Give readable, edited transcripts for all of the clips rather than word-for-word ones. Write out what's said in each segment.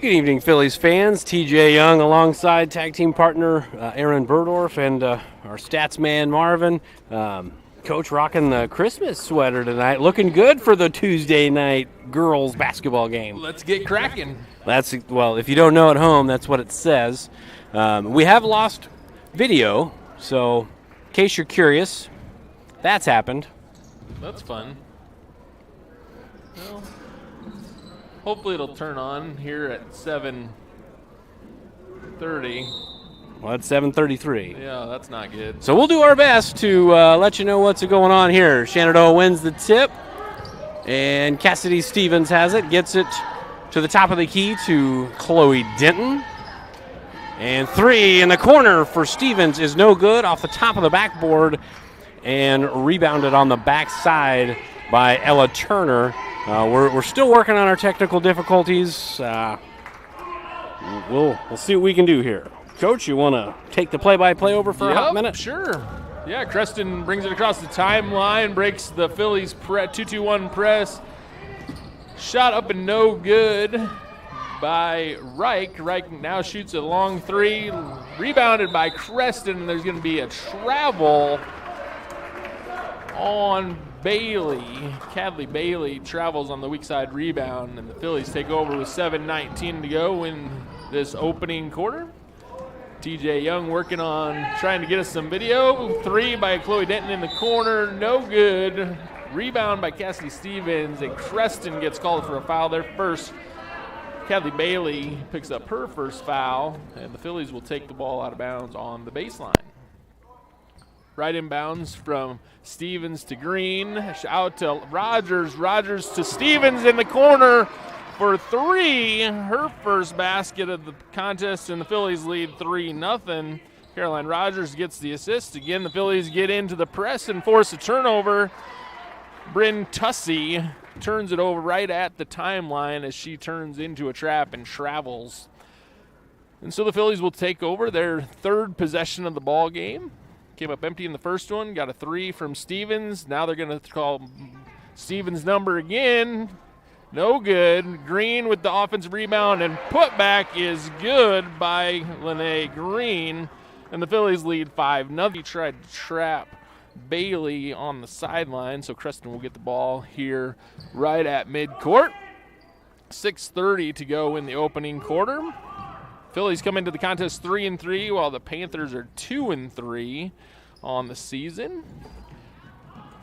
Good evening, Phillies fans. TJ Young alongside tag team partner Aaron Burdorf and our stats man Marvin. Coach rocking the Christmas sweater tonight. Looking good for the Tuesday night girls basketball game. Let's get cracking. Well, if you don't know at home, that's what it says. We have lost video, so in case you're curious, that's happened. That's fun. Well, hopefully it'll turn on here at 7:30. Well, it's 7:33. Yeah, that's not good. So we'll do our best to let you know what's going on here. Shenandoah wins the tip, and Cassidy Stevens has it, gets it to the top of the key to Chloe Denton. And three in the corner for Stevens is no good, off the top of the backboard, and rebounded on the backside by Ella Turner. We're still working on our technical difficulties. We'll see what we can do here. Coach, you want to take the play-by-play over for a hot minute? Sure. Yeah, Creston brings it across the timeline, breaks the Phillies 2-2-1 press. Shot up and no good by Reich. Reich now shoots a long three, rebounded by Creston, and there's going to be a travel on Bailey. Cadley Bailey travels on the weak side rebound, and the Phillies take over with 7:19 to go in this opening quarter. TJ Young working on trying to get us some video. Three by Chloe Denton in the corner, no good. Rebound by Cassidy Stevens, and Creston gets called for a foul there first. Cadley Bailey picks up her first foul, and the Phillies will take the ball out of bounds on the baseline. Right inbounds from Stevens to Green. Out to Rogers. Rogers to Stevens in the corner for three. Her first basket of the contest, and the Phillies lead 3-0. Caroline Rogers gets the assist. Again, the Phillies get into the press and force a turnover. Bryn Tussey turns it over right at the timeline as she turns into a trap and travels. And so the Phillies will take over their third possession of the ball game. Came up empty in the first one, got a three from Stevens. Now they're going to call Stevens' number again. No good. Green with the offensive rebound, and putback is good by Lene Green. And the Phillies lead 5-0. He tried to trap Bailey on the sideline, so Creston will get the ball here right at midcourt. 6:30 to go in the opening quarter. Phillies come into the contest 3-3, while the Panthers are 2-3 on the season.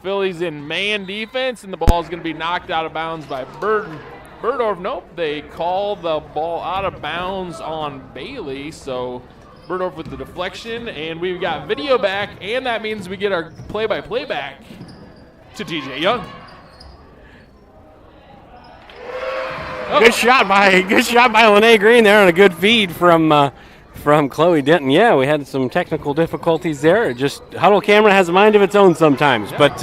Phillies in man defense, and the ball is going to be knocked out of bounds by Burdorf. Nope, they call the ball out of bounds on Bailey, so Burdorf with the deflection, and we've got video back, and that means we get our play-by-play back to TJ Young. Good shot by Lene Green there, and a good feed from Chloe Denton. Yeah, we had some technical difficulties there. Just Huddle Camera has a mind of its own sometimes. Yeah. But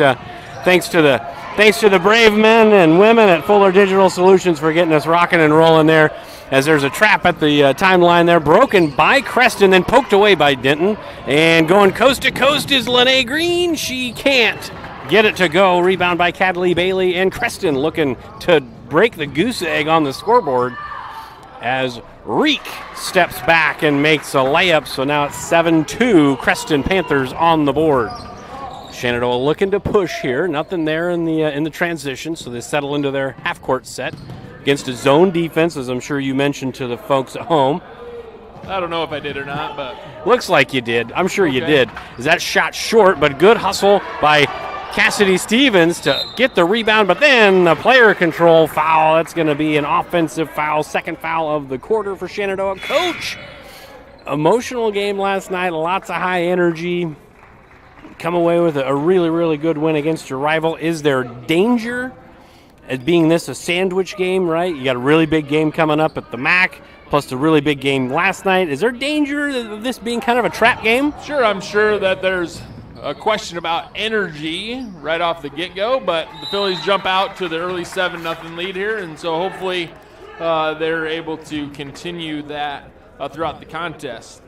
thanks to the brave men and women at Fuller Digital Solutions for getting us rocking and rolling there. As there's a trap at the timeline there, broken by Creston, then poked away by Denton, and going coast to coast is Lene Green. She can't get it to go. Rebound by Cadley Bailey, and Creston looking to break the goose egg on the scoreboard as Reek steps back and makes a layup. So now it's 7-2, Creston Panthers on the board. Shenandoah looking to push here. Nothing there in the transition, so they settle into their half-court set against a zone defense, as I'm sure you mentioned to the folks at home. I don't know if I did or not, but looks like you did. I'm sure you did. Is that shot short, but good hustle by Cassidy Stevens to get the rebound, but then the player control foul. That's going to be an offensive foul, second foul of the quarter for Shenandoah. Coach, emotional game last night, lots of high energy. Come away with a really, really good win against your rival. Is there danger as being this a sandwich game, right? You got a really big game coming up at the MAC, plus the really big game last night. Is there danger of this being kind of a trap game? Sure, I'm sure that there's a question about energy right off the get-go, but the Phillies jump out to the early 7-0 lead here, and so hopefully they're able to continue that throughout the contest.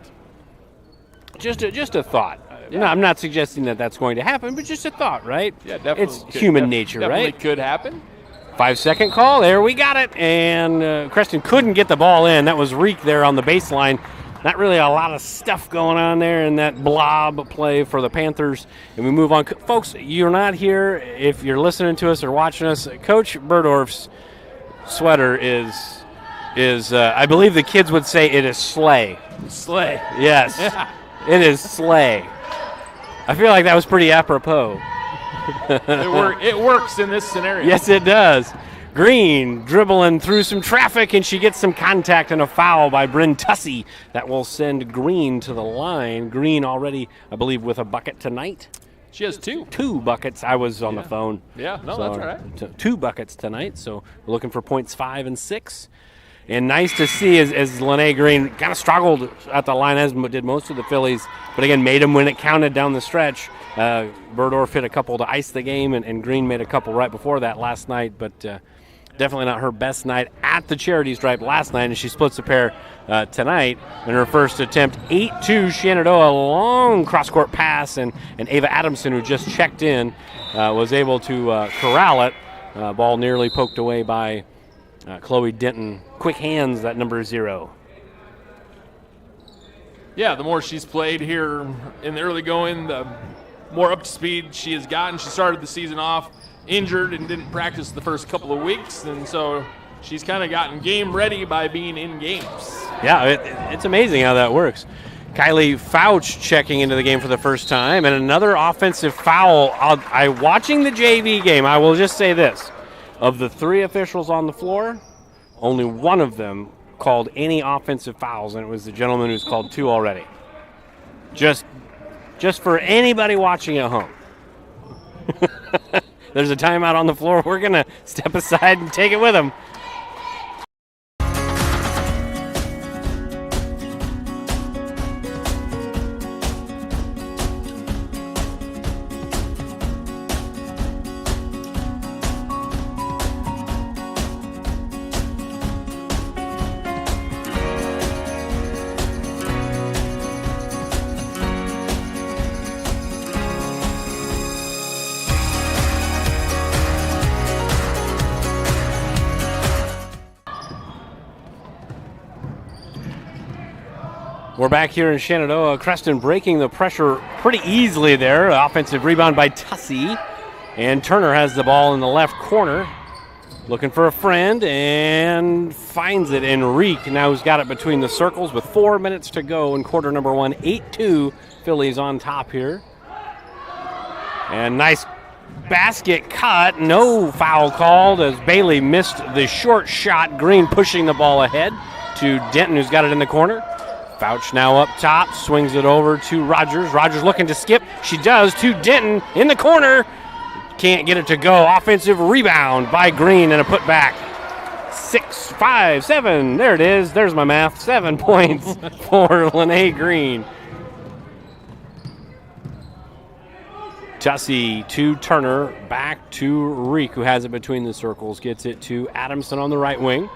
Just a thought. Yeah. No, I'm not suggesting that that's going to happen, but just a thought, right? Yeah, definitely. It's human nature, definitely right? Definitely could happen. 5-second call. There we got it. And Creston couldn't get the ball in. That was Reek there on the baseline. Not really a lot of stuff going on there in that blob play for the Panthers. And we move on. Folks, you're not here if you're listening to us or watching us. Coach Berdorf's sweater is I believe the kids would say it is slay. Slay. Yes. Yeah. It is slay. I feel like that was pretty apropos. It works in this scenario. Yes, it does. Green dribbling through some traffic, and she gets some contact and a foul by Bryn Tussey. That will send Green to the line. Green already, I believe, with a bucket tonight. She has 2. 2 buckets. I was on the phone. Yeah, no, So, that's all right. 2 buckets tonight, so we're looking for points 5 and 6. And nice to see as Lene Green kind of struggled at the line, as did most of the Phillies, but again made them when it counted down the stretch. Berdorf hit a couple to ice the game, and Green made a couple right before that last night, but definitely not her best night at the charity stripe last night, and she splits a pair tonight in her first attempt. 8-2 Shenandoah, long cross-court pass, and Ava Adamson, who just checked in, was able to corral it. Ball nearly poked away by Chloe Denton. Quick hands, that number 0. Yeah, the more she's played here in the early going, the more up to speed she has gotten. She started the season off injured and didn't practice the first couple of weeks, and so she's kind of gotten game ready by being in games. Yeah, it's amazing how that works. Kylie Fouch checking into the game for the first time, and another offensive foul. Watching the JV game, I will just say this. Of the 3 officials on the floor, only one of them called any offensive fouls, and it was the gentleman who's called 2 already. Just for anybody watching at home. There's a timeout on the floor. We're going to step aside and take it with him. We're back here in Shenandoah. Creston breaking the pressure pretty easily there. Offensive rebound by Tussey. And Turner has the ball in the left corner. Looking for a friend and finds it in Reek. Now who's got it between the circles with 4 minutes to go in quarter number 1. 8-2 Phillies on top here. And nice basket cut. No foul called as Bailey missed the short shot. Green pushing the ball ahead to Denton, who's got it in the corner. Fouch now up top, swings it over to Rogers. Rogers looking to skip. She does to Denton in the corner. Can't get it to go. Offensive rebound by Green and a putback. 6, 5, 7. There it is. There's my math. 7 points for Lene Green. Tussey to Turner. Back to Reek, who has it between the circles. Gets it to Adamson on the right wing.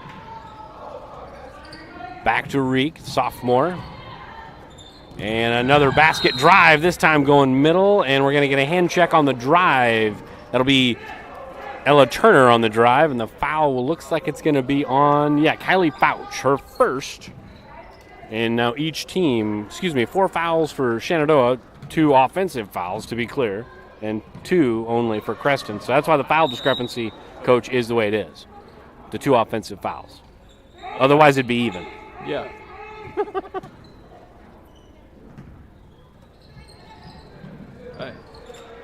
Back to Reek, sophomore. And another basket drive, this time going middle, and we're going to get a hand check on the drive. That'll be Ella Turner on the drive, and the foul looks like it's going to be on, Kylie Fouch, her first. And now each team, 4 fouls for Shenandoah, 2 offensive fouls, to be clear, and 2 only for Creston. So that's why the foul discrepancy, Coach, is the way it is. The 2 offensive fouls. Otherwise, it'd be even. Yeah.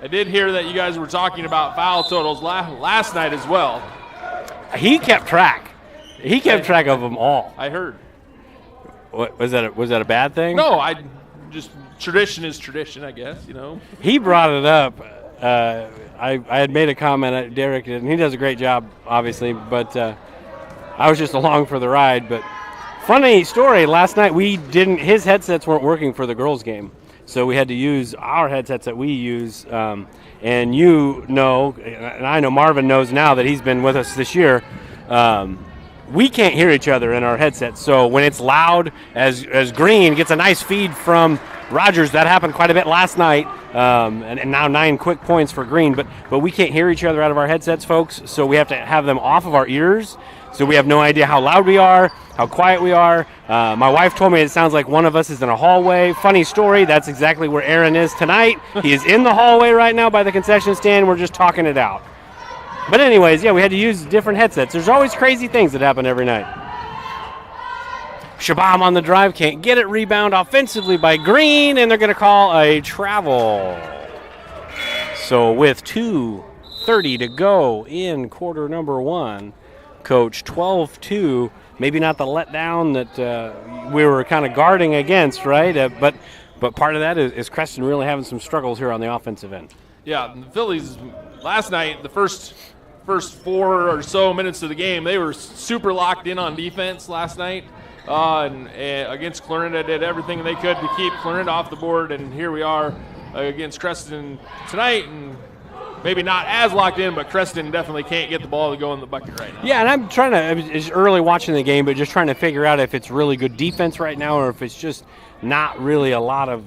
I did hear that you guys were talking about foul totals last night as well. He kept track. He kept track of them all. I heard. What, was that a bad thing? No, tradition is tradition, I guess, He brought it up. I had made a comment at Derek, and he does a great job, obviously, but I was just along for the ride. But funny story, last night his headsets weren't working for the girls' game, so we had to use our headsets that we use. And and I know Marvin knows now that he's been with us this year. We can't hear each other in our headsets, so when it's loud, as Green gets a nice feed from Rogers, that happened quite a bit last night, and now 9 quick points for Green. But we can't hear each other out of our headsets, folks, so we have to have them off of our ears. So we have no idea how loud we are, how quiet we are. My wife told me it sounds like one of us is in a hallway. Funny story, that's exactly where Aaron is tonight. He is in the hallway right now by the concession stand. We're just talking it out. But anyways, yeah, we had to use different headsets. There's always crazy things that happen every night. Shabam on the drive, can't get it. Rebound offensively by Green, and they're going to call a travel. So with 2:30 to go in quarter number 1, Coach, 12-2, maybe not the letdown that we were kind of guarding against, right? But part of that is Creston really having some struggles here on the offensive end. Yeah, the Phillies last night, the first 4 or so minutes of the game, they were super locked in on defense last night. And against Clarinda, did everything they could to keep Clarinda off the board, and here we are against Creston tonight, and maybe not as locked in, but Creston definitely can't get the ball to go in the bucket right now. Yeah, and I'm trying to, it's early watching the game, but just trying to figure out if it's really good defense right now or if it's just not really a lot of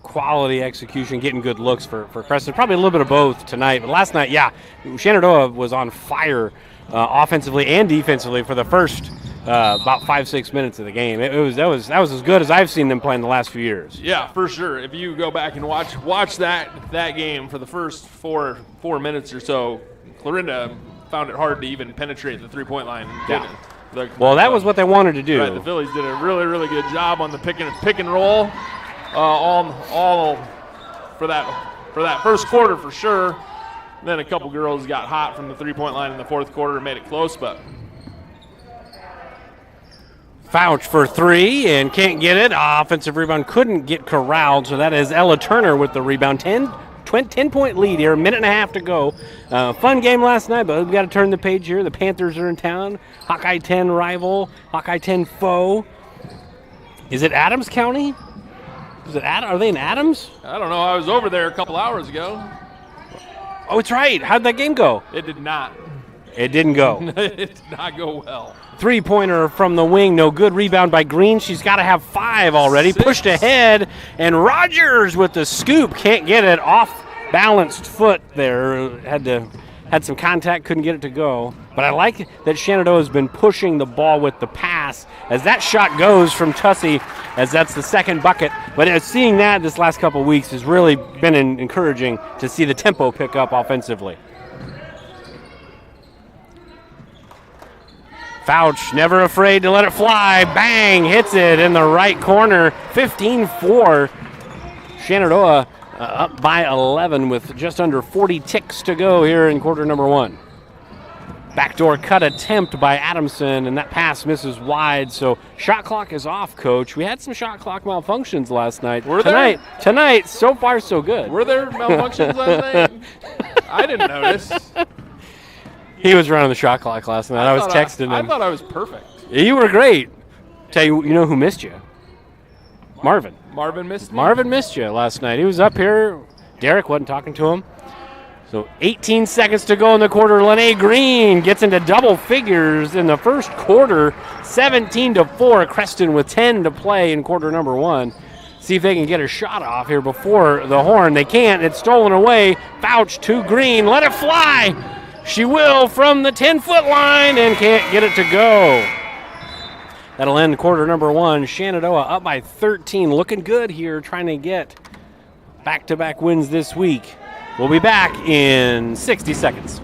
quality execution, getting good looks for Creston. Probably a little bit of both tonight, but last night, yeah, Shenandoah was on fire offensively and defensively for the first about 5-6 minutes of the game. That was as good as I've seen them play in the last few years. Yeah, for sure. If you go back and watch that game for the first four minutes or so, Clarinda found it hard to even penetrate the 3-point line. Yeah. That was what they wanted to do. Right, the Phillies did a really, really good job on the pick and roll, all for that first quarter for sure. Then a couple girls got hot from the 3-point line in the fourth quarter and made it close, but. Fouch for 3 and can't get it. Offensive rebound couldn't get corralled, so that is Ella Turner with the rebound. 10-point lead here, a minute and a half to go. Fun game last night, but we've got to turn the page here. The Panthers are in town. Hawkeye 10 rival, Hawkeye 10 foe. Is it Adams County? Are they in Adams? I don't know. I was over there a couple hours ago. Oh, it's right. How'd that game go? It did not. It didn't go. It did not go well. 3-pointer from the wing, no good. Rebound by Green. She's got to have 5 already. 6. Pushed ahead, and Rogers with the scoop. Can't get it. Off balanced foot there. Had some contact, couldn't get it to go. But I like that Shenandoah has been pushing the ball with the pass as that shot goes from Tussey, as that's the second bucket. But seeing that this last couple of weeks has really been encouraging to see the tempo pick up offensively. Fouch, never afraid to let it fly. Bang, hits it in the right corner. 15-4. Shenandoah up by 11 with just under 40 ticks to go here in quarter number 1. Backdoor cut attempt by Adamson, and that pass misses wide. So shot clock is off, Coach. We had some shot clock malfunctions last night. Were there? Tonight, so far so good. Were there malfunctions last night? I didn't notice. He was running the shot clock last night. I was texting him. I thought I was perfect. You were great. Tell you know who missed you? Marvin. Marvin missed me? Marvin missed you last night. He was up here. Derek wasn't talking to him. So 18 seconds to go in the quarter. Lene Green gets into double figures in the first quarter. 17-4. Creston with 10 to play in quarter number 1. See if they can get a shot off here before the horn. They can't. It's stolen away. Fouch to Green. Let it fly. She will from the 10-foot line and can't get it to go. That'll end quarter number 1. Shenandoah up by 13. Looking good here, trying to get back-to-back wins this week. We'll be back in 60 seconds.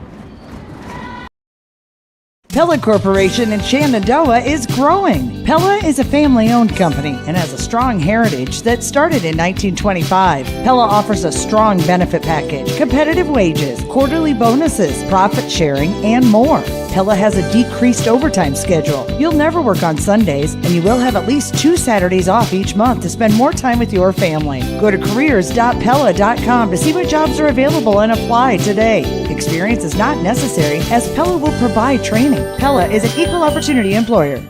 Pella Corporation in Shenandoah is growing. Pella is a family-owned company and has a strong heritage that started in 1925. Pella offers a strong benefit package, competitive wages, quarterly bonuses, profit sharing, and more. Pella has a decreased overtime schedule. You'll never work on Sundays, and you will have at least 2 Saturdays off each month to spend more time with your family. Go to careers.pella.com to see what jobs are available and apply today. Experience is not necessary, as Pella will provide training. Pella is an equal opportunity employer.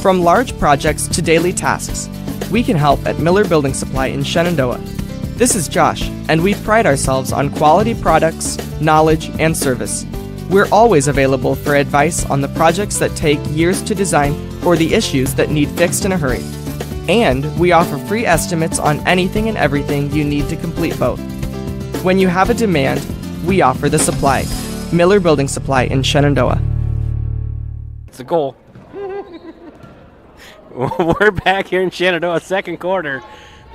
From large projects to daily tasks, we can help at Miller Building Supply in Shenandoah. This is Josh, and we pride ourselves on quality products, knowledge, and service. We're always available for advice on the projects that take years to design or the issues that need fixed in a hurry. And we offer free estimates on anything and everything you need to complete both. When you have a demand, we offer the supply. Miller Building Supply in Shenandoah. It's a goal. We're back here in Shenandoah, second quarter.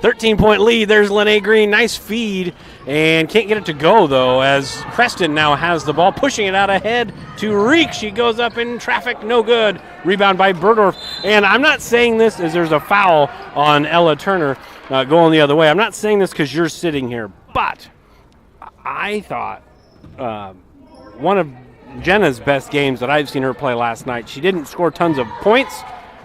13-point lead. There's Lene Green. Nice feed. And can't get it to go, though, as Creston now has the ball, pushing it out ahead to Reek. She goes up in traffic. No good. Rebound by Berdorf. And I'm not saying this as there's a foul on Ella Turner going the other way. I'm not saying this because you're sitting here. But I thought one of Jenna's best games that I've seen her play last night. She didn't score tons of points.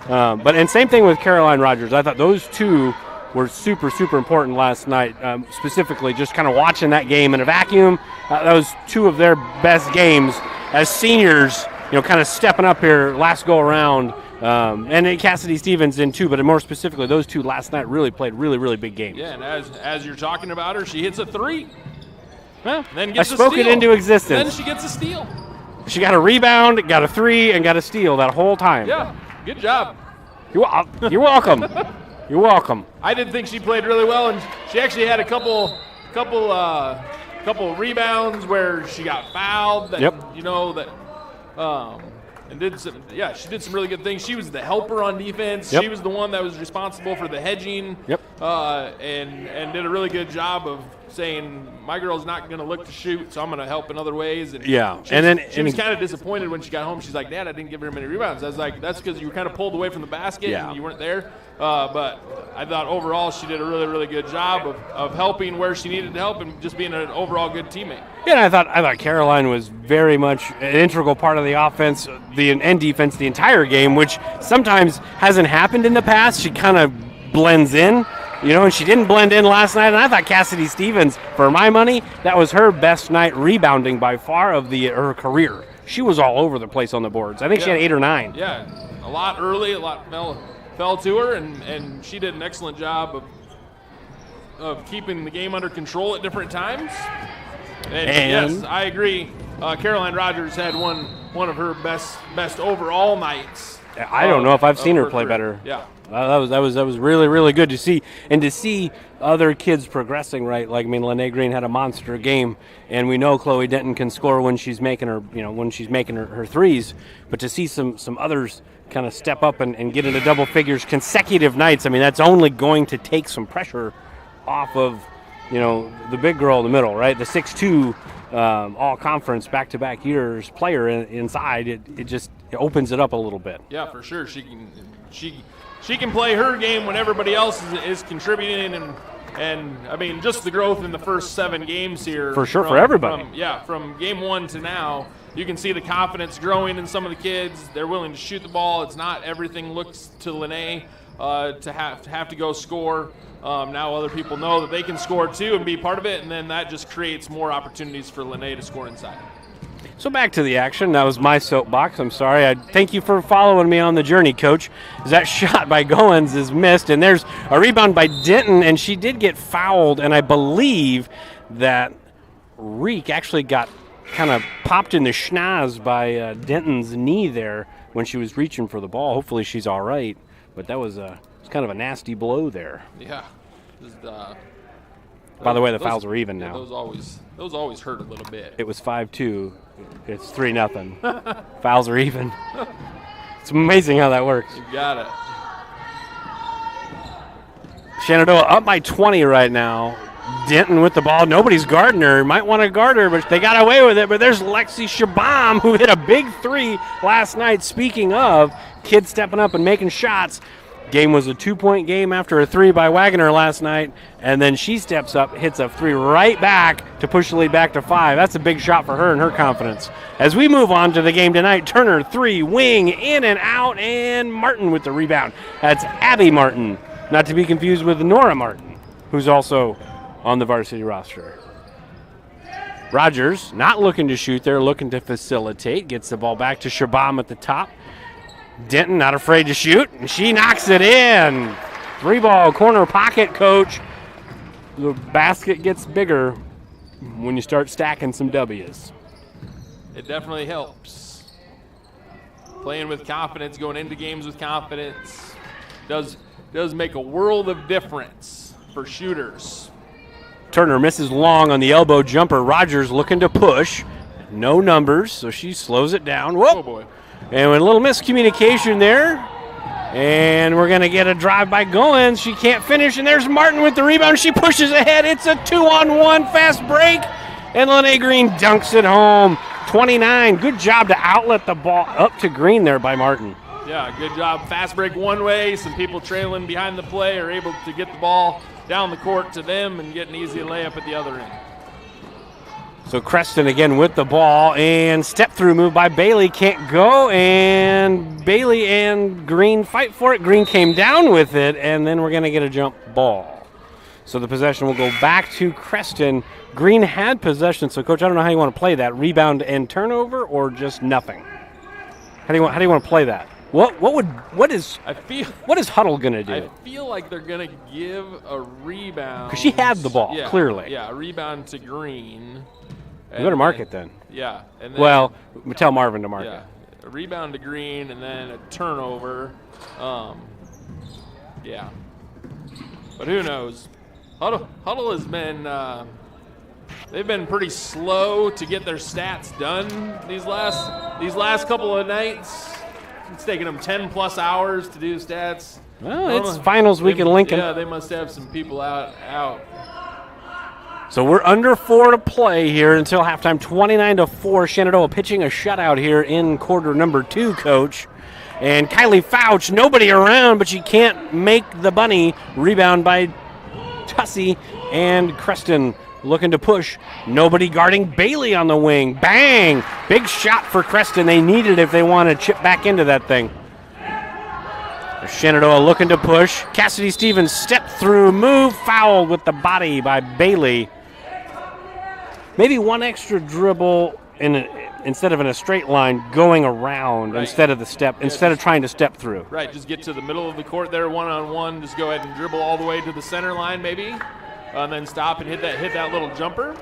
And same thing with Caroline Rogers. I thought those two were super, super important last night, specifically just kind of watching that game in a vacuum. That was two of their best games as seniors, kind of stepping up here last go around. And then Cassidy Stevens in too, but more specifically, those two last night really played really, really big games. Yeah, and as you're talking about her, she hits a three. Well, then gets I spoke it into existence. Then she gets a steal. She got a rebound, got a three, and got a steal that whole time. Yeah, good job. You're welcome. You're welcome. I did think she played really well, and she actually had a couple rebounds where she got fouled. That, yep. And did some. Yeah, she did some really good things. She was the helper on defense. Yep. She was the one that was responsible for the hedging. Yep. And did a really good job of saying, my girl's not going to look to shoot, so I'm going to help in other ways. And yeah. She was kind of disappointed when she got home. She's like, Dad, I didn't give her many rebounds. I was like, that's because you were kind of pulled away from the basket and you weren't there. But I thought overall she did a really, really good job of helping where she needed to help and just being an overall good teammate. Yeah, and I thought Caroline was very much an integral part of the offense, and defense the entire game, which sometimes hasn't happened in the past. She kind of blends in. And she didn't blend in last night. And I thought Cassidy Stevens, for my money, that was her best night rebounding by far of her career. She was all over the place on the boards. I think she had 8 or 9. Yeah, a lot early, a lot fell to her, and she did an excellent job of keeping the game under control at different times. And yes, I agree. Caroline Rogers had one of her best overall nights. I don't know if I've seen her play better. Yeah. That was really, really good to see, and to see other kids progressing, right? Like, Lene Green had a monster game, and we know Chloe Denton can score when she's making her threes, but to see some others kind of step up and get into double figures consecutive nights, that's only going to take some pressure off of, the big girl in the middle, right? The 6'2", all-conference back-to-back years player inside. It just opens it up a little bit. Yeah, for sure. She can play her game when everybody else is contributing, and just the growth in the first 7 games here. For sure, for everybody. From game 1 to now, you can see the confidence growing in some of the kids. They're willing to shoot the ball. It's not everything looks to Lene to have to go score. Now other people know that they can score too and be part of it, and then that just creates more opportunities for Lene to score inside. So back to the action. That was my soapbox. I'm sorry. I thank you for following me on the journey, Coach. That shot by Goins is missed, and there's a rebound by Denton, and she did get fouled, and I believe that Reek actually got kind of popped in the schnoz by Denton's knee there when she was reaching for the ball. Hopefully she's all right, but that was kind of a nasty blow there. Yeah. By the way, the fouls are even now. Those always hurt a little bit. It was 5-2. It's 3-0. Fouls are even. It's amazing how that works. You got it. Shenandoah up by 20 right now. Denton with the ball. Nobody's guarding her. Might want to guard her, but they got away with it. But there's Lexi Shabam, who hit a big 3 last night. Speaking of kids stepping up and making shots, game was a 2-point game after a 3 by Wagner last night, and then she steps up, hits a 3 right back to push the lead back to 5. That's a big shot for her and her confidence. As we move on to the game tonight, Turner 3, wing, in and out, and Martin with the rebound. That's Abby Martin, not to be confused with Nora Martin, who's also on the varsity roster. Rogers not looking to shoot there, looking to facilitate, gets the ball back to Shabam at the top. Denton not afraid to shoot, and she knocks it in. 3-ball corner pocket, Coach. The basket gets bigger when you start stacking some W's. It definitely helps. playing with confidence, going into games with confidence, does make a world of difference for shooters. Turner misses long on the elbow jumper. Rogers looking to push. No numbers, so she slows it down. Whoa. Oh, boy. And with a little miscommunication there. And we're going to get a drive by Goins. She can't finish, and there's Martin with the rebound. She pushes ahead. It's a 2-on-1 fast break, and Lene Green dunks it home. 29. Good job to outlet the ball up to Green there by Martin. Yeah, good job. Fast break one way. Some people trailing behind the play are able to get the ball down the court to them and get an easy layup at the other end. So Creston again with the ball, and step-through move by Bailey. Can't go, and Bailey and Green fight for it. Green came down with it, and then we're going to get a jump ball. So the possession will go back to Creston. Green had possession, so, Coach, I don't know how you want to play that. Rebound and turnover or just nothing? How do you want to play that? What is Huddle going to do? I feel like they're going to give a rebound. Because she had the ball, clearly. Yeah, a rebound to Green. You go to mark it then. Yeah. And then, well, tell Marvin to mark it. A rebound to Green and then a turnover. Yeah. But who knows? Huddle has been they've been pretty slow to get their stats done these last couple of nights. It's taken them 10+ hours to do stats. Well, it's finals week in Lincoln. Yeah, they must have some people out. So we're under 4 to play here until halftime. 29-4. Shenandoah pitching a shutout here in quarter number 2, Coach. And Kylie Fouch, nobody around, but she can't make the bunny. Rebound by Tussey, and Creston looking to push. Nobody guarding Bailey on the wing. Bang! Big shot for Creston. They need it if they want to chip back into that thing. Shenandoah looking to push. Cassidy Stevens step through move, fouled with the body by Bailey. Maybe one extra dribble instead of in a straight line, going around instead of trying to step through. Right, just get to the middle of the court there, one-on-one. Just go ahead and dribble all the way to the center line, maybe, and then stop and hit that little jumper.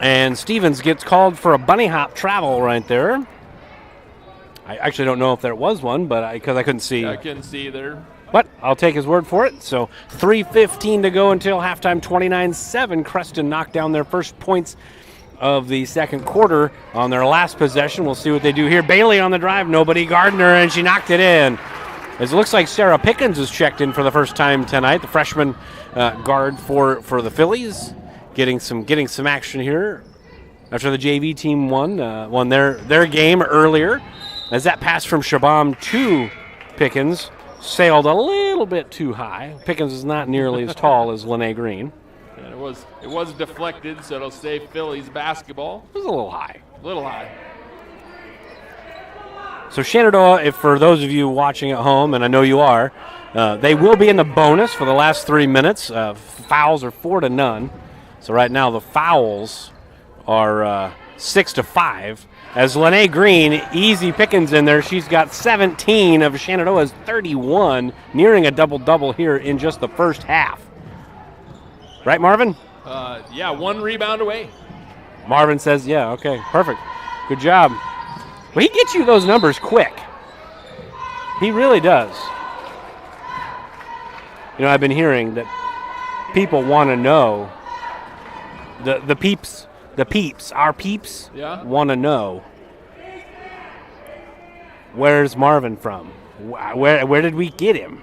And Stevens gets called for a bunny hop travel right there. I actually don't know if there was one, but because I couldn't see. Yeah, I couldn't see there. But I'll take his word for it. So 3:15 to go until halftime, 29-7. Creston knocked down their first points of the second quarter on their last possession. We'll see what they do here. Bailey on the drive, nobody guarding her, and she knocked it in. As it looks like Sarah Pickens is checked in for the first time tonight, the freshman guard for the Phillies, getting some action here after the JV team won their game earlier. As that pass from Shabam to Pickens sailed a little bit too high. Pickens is not nearly as tall as Lene Green. And it was deflected, so it'll stay Phillies basketball. It was a little high. A little high. So Shenandoah, if for those of you watching at home, and I know you are, they will be in the bonus for the last 3 minutes. Fouls are 4-0. So right now the fouls are 6-5. As Lene Green, easy Pickens in there. She's got 17 of Shenandoah's 31, nearing a double-double here in just the first half. Right, Marvin? Yeah, 1 rebound away. Marvin says, yeah, okay, perfect. Good job. Well, he gets you those numbers quick. He really does. You know, I've been hearing that people want to know, the peeps, our peeps want to know, where's Marvin from? Where did we get him?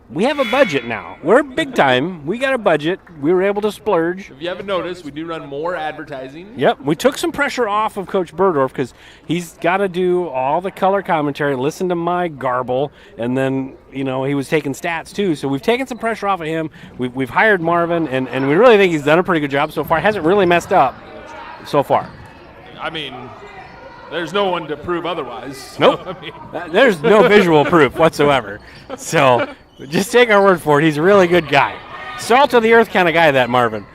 We have a budget now. We're big time. We got a budget. We were able to splurge. If you haven't noticed, we do run more advertising. Yep. We took some pressure off of Coach Burdorf because he's got to do all the color commentary, listen to my garble, and then, you know, he was taking stats too. So we've taken some pressure off of him. We've hired Marvin, and we really think he's done a pretty good job so far. Hasn't really messed up so far. I mean, there's no one to prove otherwise. Nope. I mean. There's no visual proof whatsoever. So just take our word for it. He's a really good guy. Salt of the earth kind of guy, that Marvin.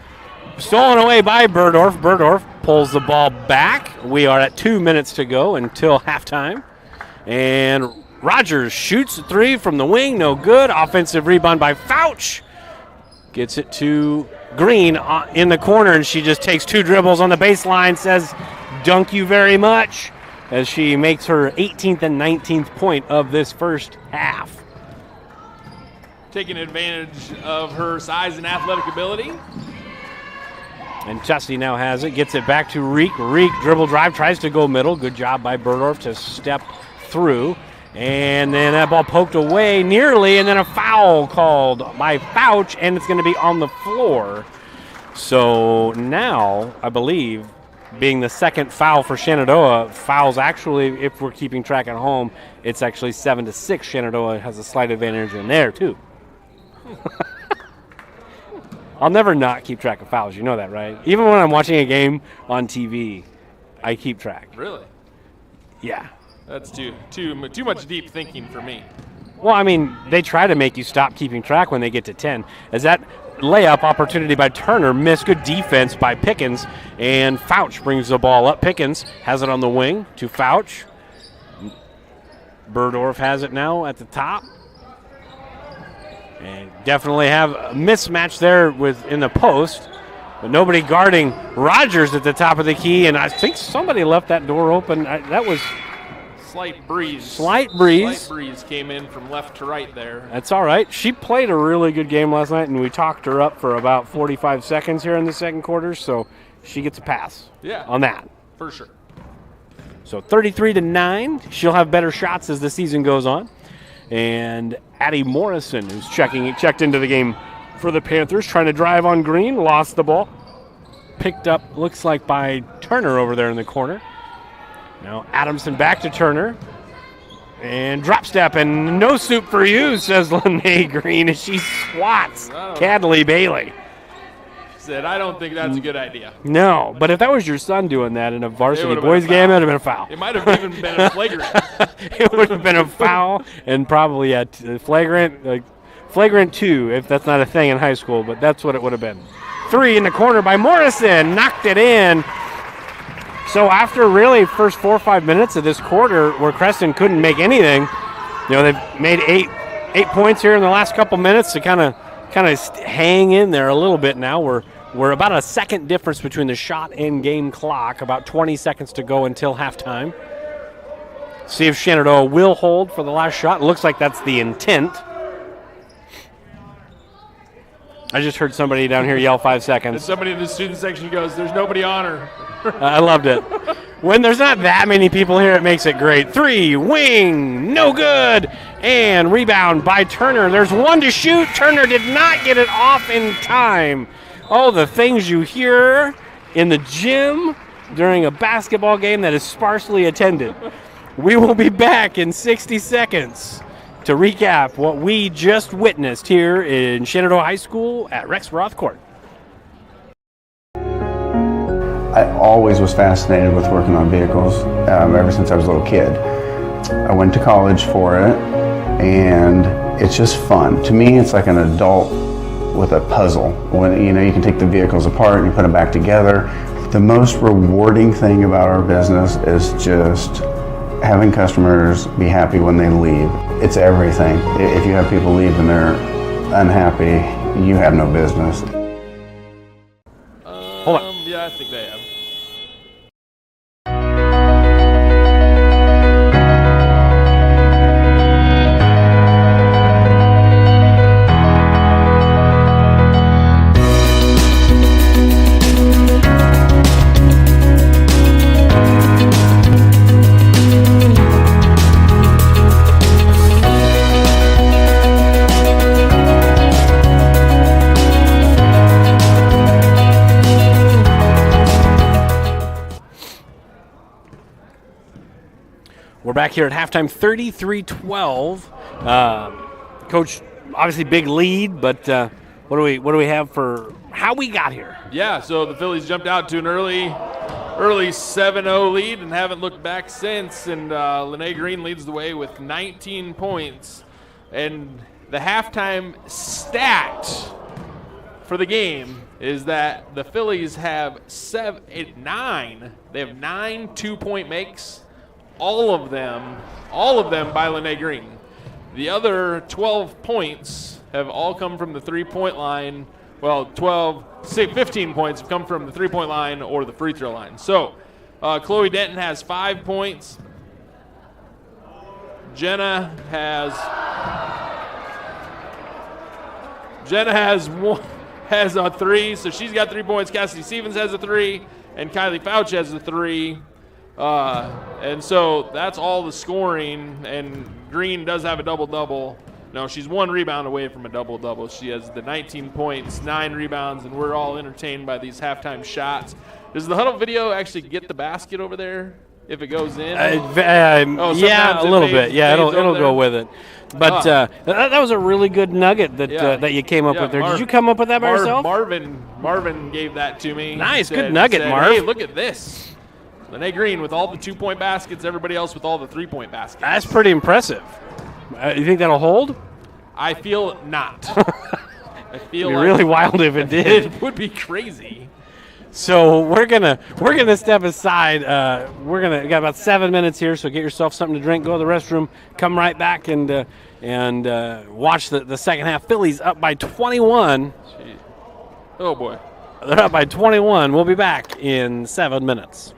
Stolen away by Burdorf. Burdorf pulls the ball back. We are at 2 minutes to go until halftime. And Rogers shoots a 3 from the wing. No good. Offensive rebound by Fouch. Gets it to Green in the corner, and she just takes 2 dribbles on the baseline, says dunk you very much, as she makes her 18th and 19th point of this first half. Taking advantage of her size and athletic ability. And Tussie now has it, gets it back to Reek. Reek, dribble drive, tries to go middle. Good job by Berdorf to step through. And then that ball poked away nearly, and then a foul called by Fouch, and it's going to be on the floor. So now, I believe, being the second foul for Shenandoah, fouls actually, if we're keeping track at home, it's actually 7-6. Shenandoah has a slight advantage in there, too. I'll never not keep track of fouls. You know that, right? Even when I'm watching a game on TV, I keep track. Really? Yeah. That's too much deep thinking for me. Well, I mean, they try to make you stop keeping track when they get to 10. As that layup opportunity by Turner missed, good defense by Pickens, and Fouch brings the ball up. Pickens has it on the wing to Fouch. Berdorf has it now at the top. And definitely have a mismatch there in the post, but nobody guarding Rogers at the top of the key, and I think somebody left that door open. That was Slight breeze. Slight breeze. Slight breeze came in from left to right there. That's all right. She played a really good game last night, and we talked her up for about 45 seconds here in the second quarter, so she gets a pass on that. For sure. So 33-9. She'll have better shots as the season goes on. And Addie Morrison, who's checked into the game for the Panthers, trying to drive on green, lost the ball. Picked up, looks like, by Turner over there in the corner. Now Adamson back to Turner. And drop step, and no soup for you, says Lene Green, as she swats Cadley Bailey. Said, I don't think that's a good idea. No, but if that was your son doing that in a varsity boys game, it would have been a foul. It might have even been a flagrant. It would have been a foul, and probably a flagrant 2, if that's not a thing in high school, but that's what it would have been. 3 in the corner by Morrison, knocked it in. So after really first 4 or 5 minutes of this quarter where Creston couldn't make anything, they've made eight points here in the last couple minutes to kind of hang in there a little bit now. We're about a second difference between the shot and game clock, about 20 seconds to go until halftime. See if Shenandoah will hold for the last shot. It looks like that's the intent. I just heard somebody down here yell 5 seconds. And somebody in the student section goes, there's nobody on her. I loved it. When there's not that many people here, it makes it great. 3, wing, no good. And rebound by Turner. There's one to shoot. Turner did not get it off in time. Oh, the things you hear in the gym during a basketball game that is sparsely attended. We will be back in 60 seconds to recap what we just witnessed here in Shenandoah High School at Rex Roth Court. I always was fascinated with working on vehicles ever since I was a little kid. I went to college for it, and it's just fun. To me, it's like an adult with a puzzle. When you can take the vehicles apart and you put them back together. The most rewarding thing about our business is just having customers be happy when they leave. It's everything. If you have people leave and they're unhappy, you have no business. Hold on. Yeah, I think they have. We're back here at halftime, 33-12. Coach, obviously big lead, but what do we have for how we got here? Yeah, so the Phillies jumped out to an early 7-0 lead and haven't looked back since. And Lene Green leads the way with 19 points. And the halftime stat for the game is that the Phillies have 9 2-point makes. All of them by Lene Green. The other 12 points have all come from the three-point line. Well, 15 points have come from the three-point line or the free throw line. So Chloe Denton has 5 points. Jenna has a 3, so she's got 3 points. Cassidy Stevens has a 3, and Kylie Fouch has a 3. And so that's all the scoring. And Green does have a double-double. No, she's 1 rebound away from a double-double. She has the 19 points, 9 rebounds, and we're all entertained by these halftime shots. Does the huddle video actually get the basket over there if it goes in? Yeah, a little bit. Yeah, it'll go with it. But that was a really good nugget that you came up with there. Did you come up with that by yourself? Marvin gave that to me. Nice, good nugget, Marv. Hey, look at this. Lene Green with all the 2-point baskets, everybody else with all the 3-point baskets. That's pretty impressive. You think that'll hold? I feel not. I feel It'd be really wild if it did. It would be crazy. So we're gonna step aside. We got about 7 minutes here, so get yourself something to drink, go to the restroom, come right back and watch the second half. Phillies up by 21. Jeez. Oh boy, they're up by 21. We'll be back in 7 minutes.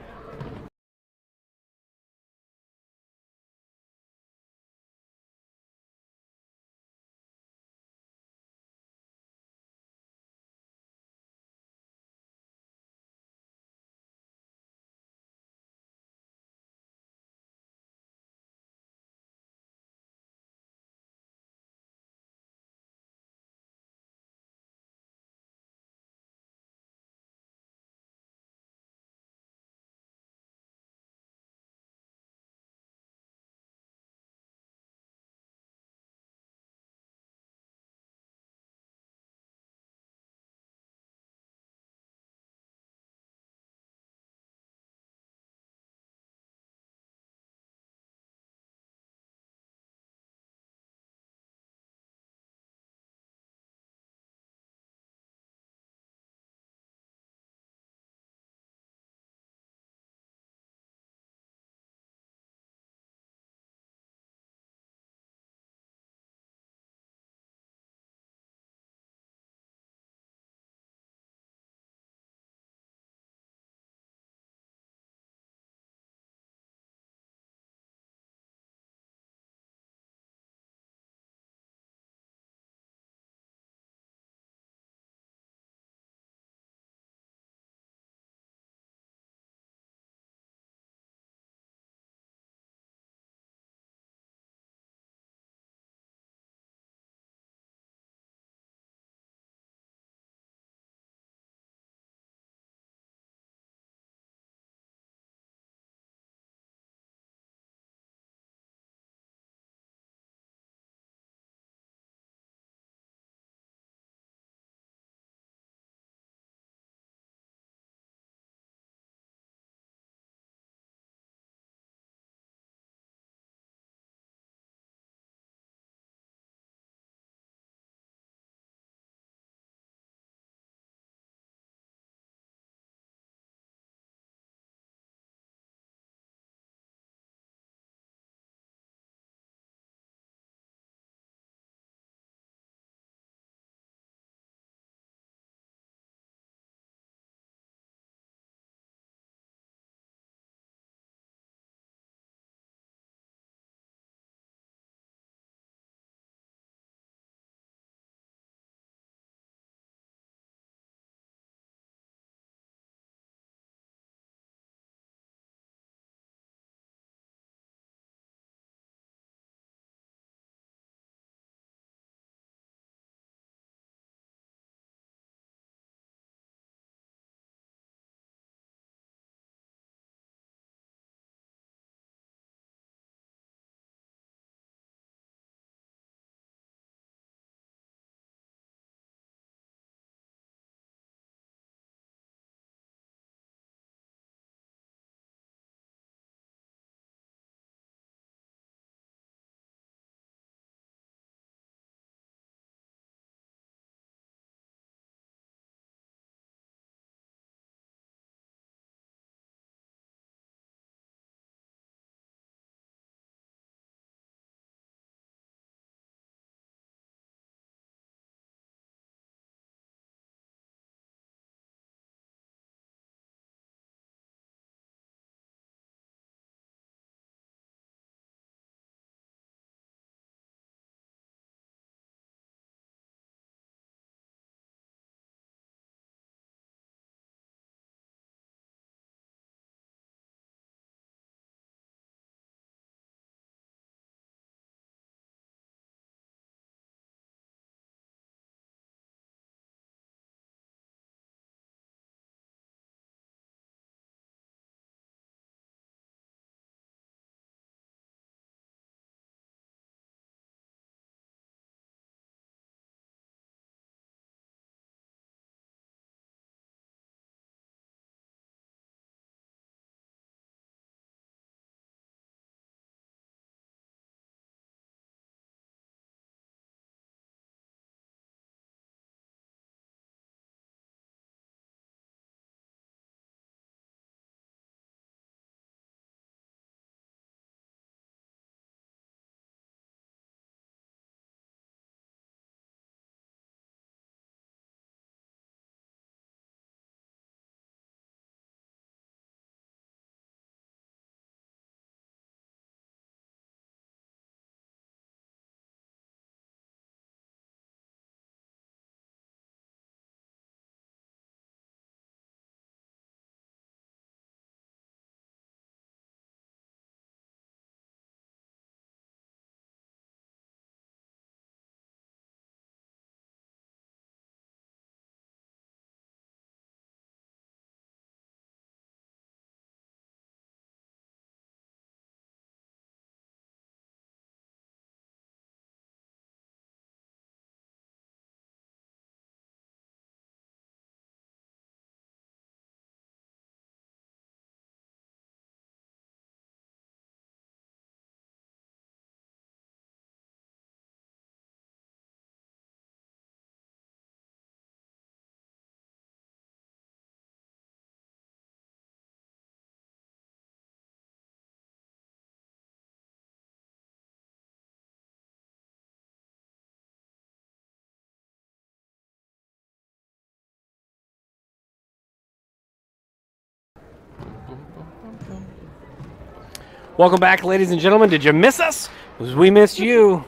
Welcome back, ladies and gentlemen. Did you miss us? Because we missed you.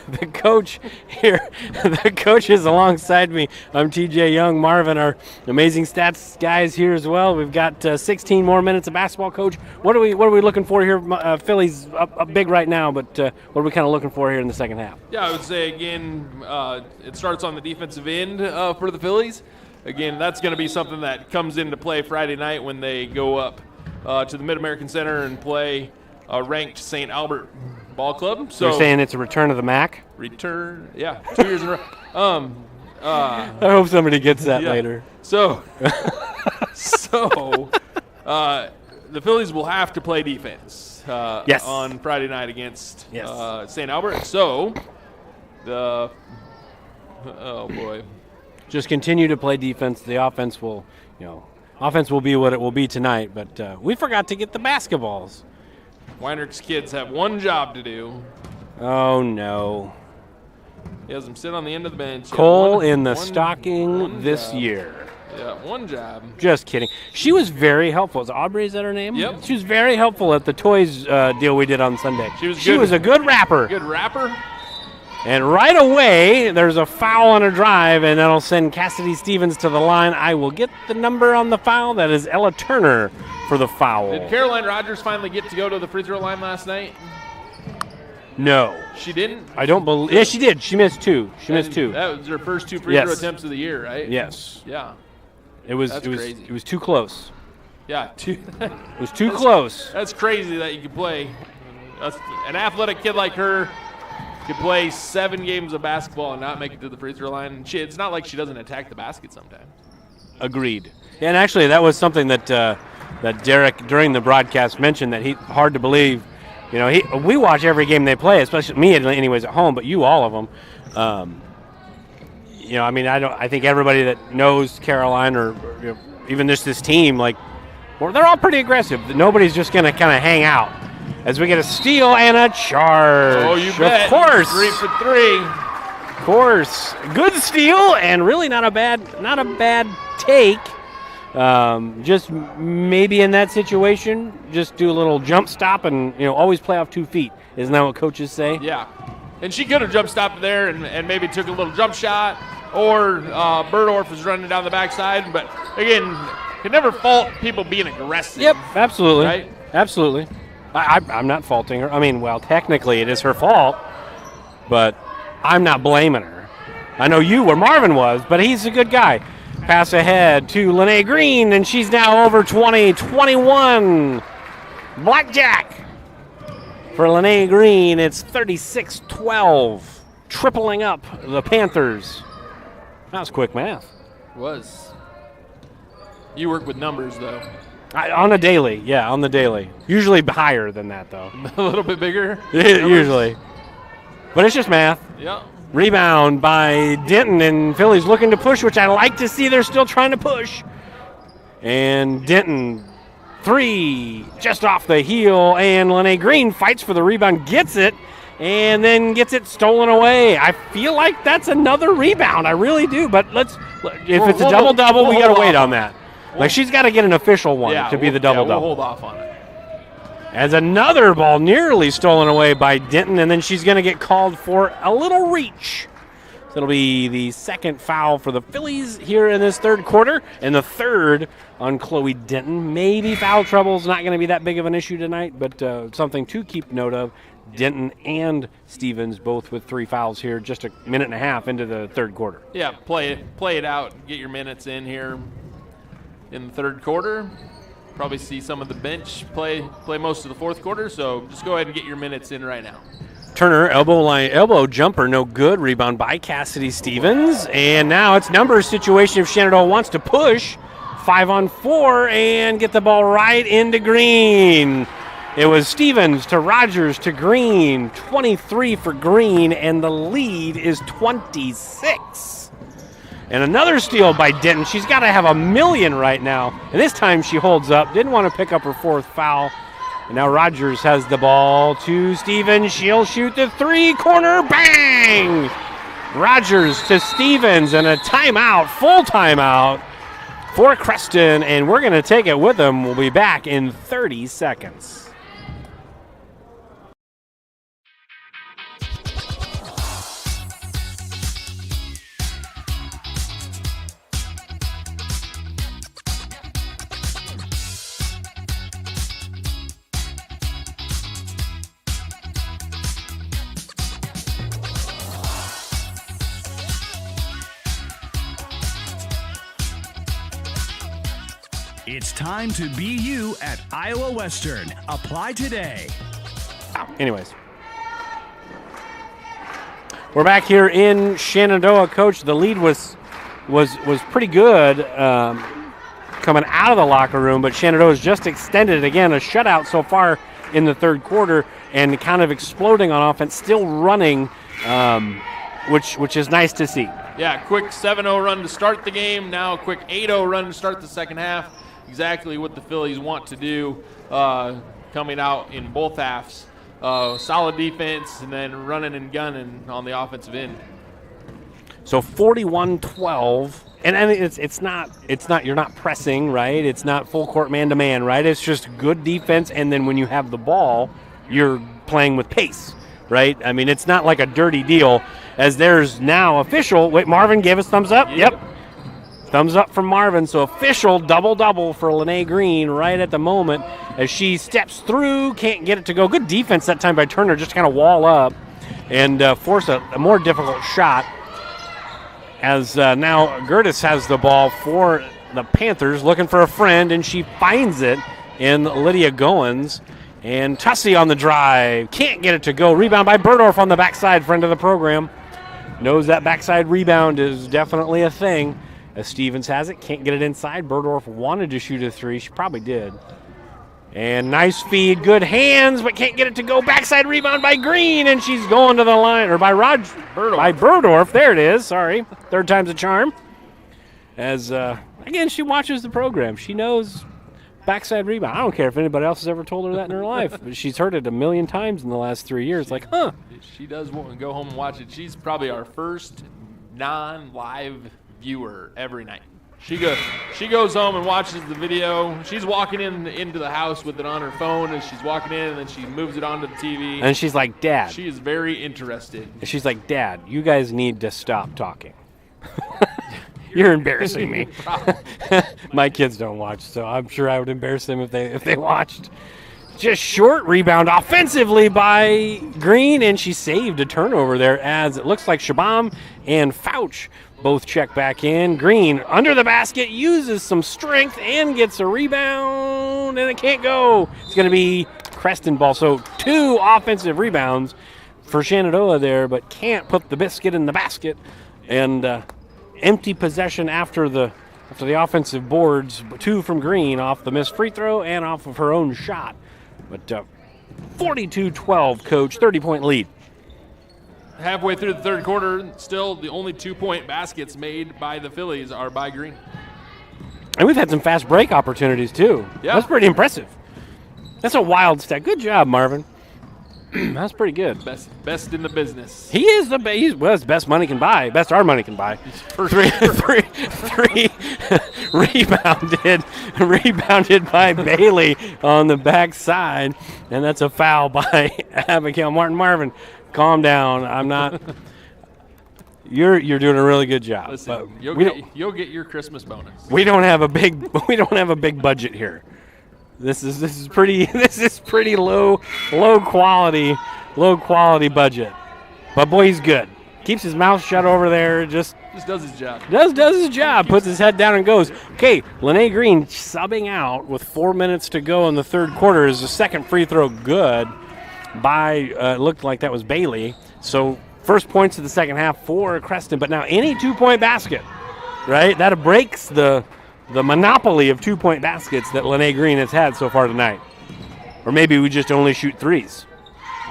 The coach here, the coach is alongside me. I'm TJ Young. Marvin, our amazing stats guys here as well. We've got 16 more minutes of basketball, Coach. What are we looking for here? Philly's up big right now, but what are we kind of looking for here in the second half? Yeah, I would say, again, it starts on the defensive end for the Phillies. Again, that's going to be something that comes into play Friday night when they go up to the Mid-American Center and play ranked St. Albert Ball Club. So you're saying it's a return of the MAC? Return, yeah, 2 years in a row. I hope somebody gets that later. So, the Phillies will have to play defense on Friday night against St. Albert. So, oh boy, just continue to play defense. The offense will, offense will be what it will be tonight. But we forgot to get the basketballs. Weinrich's kids have one job to do. Oh, no. He has them sit on the end of the bench. Cole in the stocking this year. Yeah, one job. Just kidding. She was very helpful. Is that her name? Yep. She was very helpful at the toys deal we did on Sunday. She was a good rapper. Good rapper. And right away, there's a foul on a drive, and that'll send Cassidy Stevens to the line. I will get the number on the foul. That is Ella Turner for the foul. Did Caroline Rogers finally get to go to the free throw line last night? No. She didn't? I don't believe. Yeah, she did. She missed two. That was her first 2 free throw attempts of the year, right? Yes. Yeah. It was too close. Yeah, it was too close. That's crazy that you could play. An athletic kid like her could play 7 games of basketball and not make it to the free throw line. It's not like she doesn't attack the basket sometimes. Agreed. And actually, that was something that Derek during the broadcast mentioned, that hard to believe. We watch every game they play, especially me anyways at home, but you all of them. I think everybody that knows Caroline or even just this team, they're all pretty aggressive. Nobody's just going to kind of hang out. As we get a steal and a charge. Oh, you bet. Of course. 3 for 3. Of course. Good steal and really not a bad take. Just maybe in that situation, just do a little jump stop and always play off 2 feet. Isn't that what coaches say? Yeah. And she could have jump stopped there and maybe took a little jump shot, or Berdorf was running down the backside. But again, can never fault people being aggressive. Yep, absolutely. Right? Absolutely. I'm not faulting her. I mean, well, technically it is her fault, but I'm not blaming her. I know you were, Marvin was, but he's a good guy. Pass ahead to Lene Green, and she's now over 20-21. Blackjack. For Lene Green, it's 36-12, tripling up the Panthers. That was quick math. It was. You work with numbers, though. On the daily. Usually higher than that, though. A little bit bigger? Usually. But it's just math. Yeah. Rebound by Denton, and Philly's looking to push, which I like to see. They're still trying to push. And Denton, 3, just off the heel, and Lene Green fights for the rebound, gets it, and then gets it stolen away. I feel like that's another rebound. I really do, but if it's a double-double, we got to wait on that. She's got to get an official one to be the double-double. We'll hold off on it. As another ball nearly stolen away by Denton, and then she's going to get called for a little reach. So it'll be the second foul for the Phillies here in this third quarter, and the third on Chloe Denton. Maybe foul trouble is not going to be that big of an issue tonight, but something to keep note of. Denton and Stevens both with 3 fouls here, just a minute and a half into the third quarter. Yeah, play it out, get your minutes in here in the third quarter. Probably see some of the bench play most of the fourth quarter, so just go ahead and get your minutes in right now. Turner, elbow jumper, no good. Rebound by Cassidy Stevens. And now it's numbers situation if Shenandoah wants to push. 5-on-4 and get the ball right into Green. It was Stevens to Rogers to Green. 23 for Green, and the lead is 26. And another steal by Denton. She's got to have a million right now. And this time she holds up. Didn't want to pick up her 4th foul. And now Rogers has the ball to Stevens. She'll shoot the 3-corner. Bang! Rogers to Stevens, and a timeout, full timeout for Creston, and we're going to take it with them. We'll be back in 30 seconds. It's time to be you at Iowa Western. Apply today. Anyways, we're back here in Shenandoah, Coach. The lead was pretty good coming out of the locker room, but Shenandoah's just extended it again. A shutout so far in the third quarter, and kind of exploding on offense, still running, which is nice to see. Yeah, quick 7-0 run to start the game. Now a quick 8-0 run to start the second half. Exactly what the Phillies want to do coming out in both halves. Solid defense and then running and gunning on the offensive end. So 41-12, and it's not you're not pressing, right? It's not full court man-to-man, right? It's just good defense, and then when you have the ball, you're playing with pace, right? I mean, it's not like a dirty deal, as there's now official. Wait, Marvin gave us thumbs up? Yep. Thumbs up from Marvin. So official double-double for Lene Green right at the moment as she steps through, can't get it to go. Good defense that time by Turner, just kind of wall up and force a more difficult shot. As now Gertis has the ball for the Panthers, looking for a friend, and she finds it in Lydia Goins. And Tussey on the drive, can't get it to go. Rebound by Berdorf on the backside, friend of the program. Knows that backside rebound is definitely a thing. As Stevens has it, can't get it inside. Berdorf wanted to shoot a three. She probably did. And nice feed, good hands, but can't get it to go. Backside rebound by Green, and she's going to the line, or by Berdorf. There it is. Sorry, third time's a charm. As again, she watches the program. She knows backside rebound. I don't care if anybody else has ever told her that in her life, but she's heard it a million times in the last 3 years. Like, huh? She does want to go home and watch it. She's probably our first non-live viewer every night. She goes home and watches the video. She's walking into the house with it on her phone as she's walking in, and then she moves it onto the TV. And she's like, Dad. She is very interested. She's like, Dad, you guys need to stop talking. You're embarrassing me. My kids don't watch, so I'm sure I would embarrass them if they watched. Just short rebound offensively by Green, and she saved a turnover there as it looks like Shabam and Fouch both check back in. Green under the basket, uses some strength and gets a rebound, and it can't go. It's going to be Creston ball. So 2 offensive rebounds for Shenandoah there, but can't put the biscuit in the basket. And empty possession after the offensive boards. 2 from Green off the missed free throw and off of her own shot. But 42-12, Coach, 30-point lead. Halfway through the third quarter, still the only 2-point baskets made by the Phillies are by Green. And we've had some fast break opportunities, too. Yeah. That's pretty impressive. That's a wild stat. Good job, Marvin. That's pretty good. Best in the business. He is it's best money can buy. Best our money can buy. Three rebounded by Bailey on the backside, and that's a foul by Abigail Martin. Marvin, calm down. I'm not. You're doing a really good job. Listen, you'll get your Christmas bonus. We don't have a big budget here. This is pretty low quality budget. But boy, he's good. Keeps his mouth shut over there. Just does his job. Does his job. Puts his head down and goes. Okay, Lene Green subbing out with 4 minutes to go in the third quarter. Is the second free throw good by looked like that was Bailey. So first points of the second half for Creston. But now any 2-point basket, right? That breaks the monopoly of 2-point baskets that Lene Green has had so far tonight. Or maybe we just only shoot threes.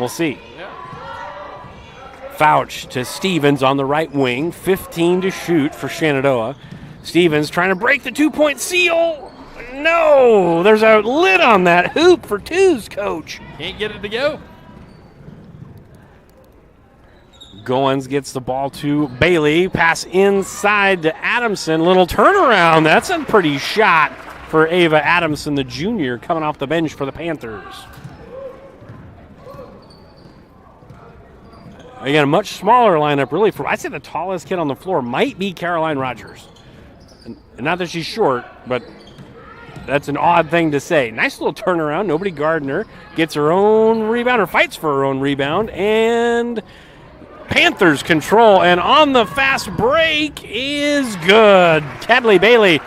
We'll see. Yeah. Fouch to Stevens on the right wing. 15 to shoot for Shenandoah. Stevens trying to break the 2-point seal. No, there's a lid on that hoop for 2s, Coach. Can't get it to go. Goins gets the ball to Bailey. Pass inside to Adamson. Little turnaround. That's a pretty shot for Ava Adamson, the junior, coming off the bench for the Panthers. Again, a much smaller lineup, really. I'd say the tallest kid on the floor might be Caroline Rogers. And not that she's short, but that's an odd thing to say. Nice little turnaround. Nobody guarding her. Gets her own rebound, or fights for her own rebound. And Panthers control. And on the fast break is good. Cadley Bailey,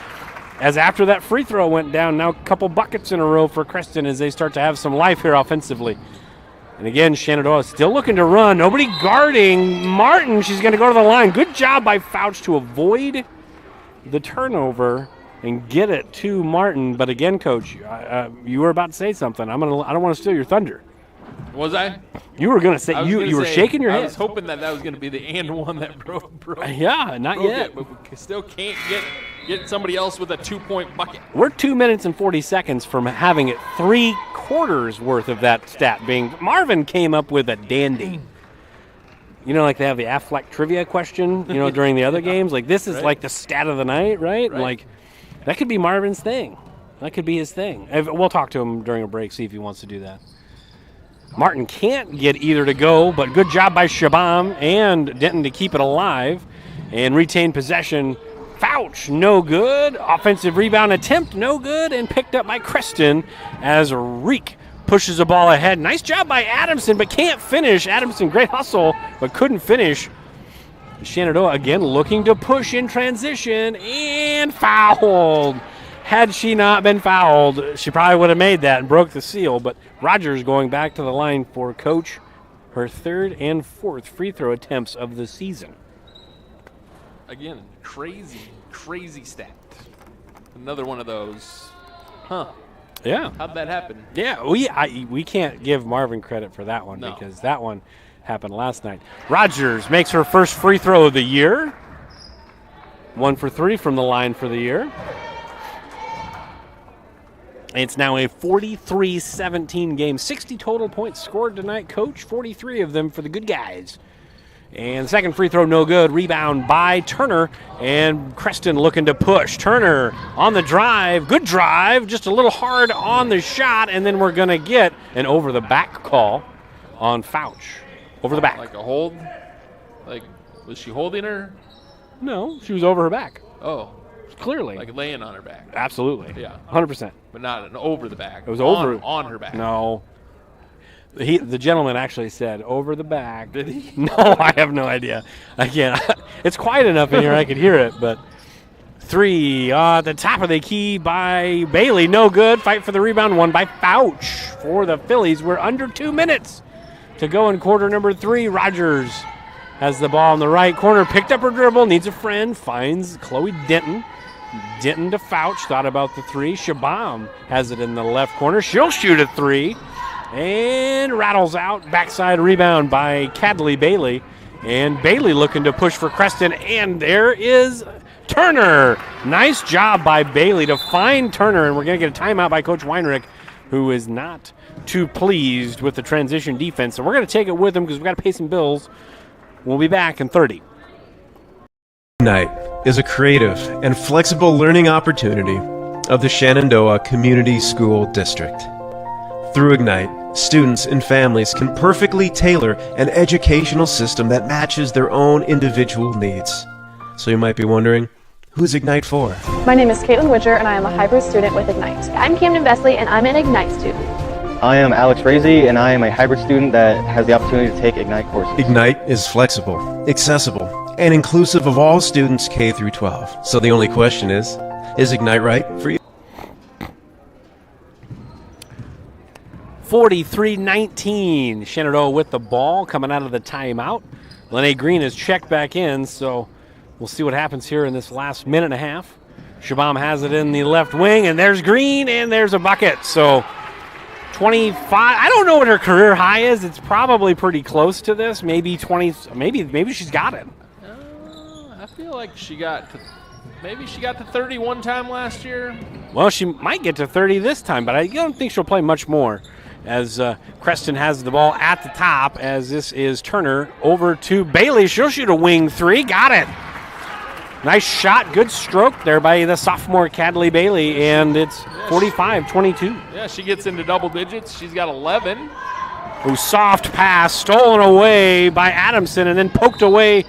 as after that free throw went down, now a couple buckets in a row for Creston as they start to have some life here offensively. And again, Shenandoah still looking to run. Nobody guarding Martin. She's going to go to the line. Good job by Fouch to avoid the turnover and get it to Martin. But again, Coach, you were about to say something. I don't want to steal your thunder. Was I? You were going to say you were shaking your head. I was hoping that was going to be the and one that broke. Yeah, not yet. It, but we still can't get somebody else with a 2-point bucket. We're 2 minutes and 40 seconds from having it 3 quarters worth of that stat being. Marvin came up with a dandy. You know, like they have the Affleck trivia question, during the other games. Like, this is right. like the stat of the night, right? Like, that could be Marvin's thing. That could be his thing. We'll talk to him during a break, see if he wants to do that. Martin can't get either to go, but good job by Shabam and Denton to keep it alive and retain possession. Fouch, no good. Offensive rebound attempt, no good, and picked up by Creston as Reek pushes the ball ahead. Nice job by Adamson, but can't finish. Adamson, great hustle, but couldn't finish. Shenandoah again looking to push in transition and fouled. Had she not been fouled, she probably would have made that and broke the seal. But Rogers going back to the line for Coach, her 3rd and 4th free throw attempts of the season. Again, crazy stat. Another one of those. Huh. Yeah. How'd that happen? Yeah, we can't give Marvin credit for that one because that one happened last night. Rogers makes her first free throw of the year. 1 for 3 from the line for the year. It's now a 43-17 game. 60 total points scored tonight, Coach. 43 of them for the good guys. And the second free throw, no good. Rebound by Turner. And Creston looking to push. Turner on the drive. Good drive. Just a little hard on the shot. And then we're going to get an over-the-back call on Fouch. Over the back. Like a hold? Like, was she holding her? No, she was over her back. Oh. Clearly. Like laying on her back. Absolutely. Yeah. 100%. But not an over the back. It was over. On her back. No. The gentleman actually said over the back. Did he? No, I have no idea. I can't. It's quiet enough in here I could hear it, but 3 at the top of the key by Bailey. No good. Fight for the rebound. 1 by Fouch for the Phillies. We're under 2 minutes to go in quarter number 3. Rogers has the ball in the right corner. Picked up her dribble. Needs a friend. Finds Chloe Denton. Denton to Fouch. Thought about the 3. Shabam has it in the left corner. She'll shoot a 3. And rattles out. Backside rebound by Cadley Bailey. And Bailey looking to push for Creston. And there is Turner. Nice job by Bailey to find Turner. And we're going to get a timeout by Coach Weinrich, who is not too pleased with the transition defense. So we're going to take it with him because we've got to pay some bills. We'll be back in 30. Ignite is a creative and flexible learning opportunity of the Shenandoah Community School District. Through Ignite, students and families can perfectly tailor an educational system that matches their own individual needs. So you might be wondering, who's Ignite for? My name is Caitlin Widger, and I am a hybrid student with Ignite. I'm Camden Vesley, and I'm an Ignite student. I am Alex Frazee, and I am a hybrid student that has the opportunity to take Ignite courses. Ignite is flexible, accessible, and inclusive of all students K through 12. So the only question is Ignite right for you? 43-19. Shenandoah with the ball coming out of the timeout. Lene Green is checked back in, so we'll see what happens here in this last minute and a half. Shabam has it in the left wing, and there's Green, and there's a bucket. So 25. I don't know what her career high is. It's probably pretty close to this. Maybe 20. Maybe she's got it. I feel like she got to 30 one time last year. Well, she might get to 30 this time, but I don't think she'll play much more. as Creston has the ball at the top, as this is Turner over to Bailey. She'll shoot a wing three. Got it. Nice shot. Good stroke there by the sophomore Cadley Bailey, and it's 45-22. Yeah, she gets into double digits. She's got 11. Ooh, soft pass stolen away by Adamson and then poked away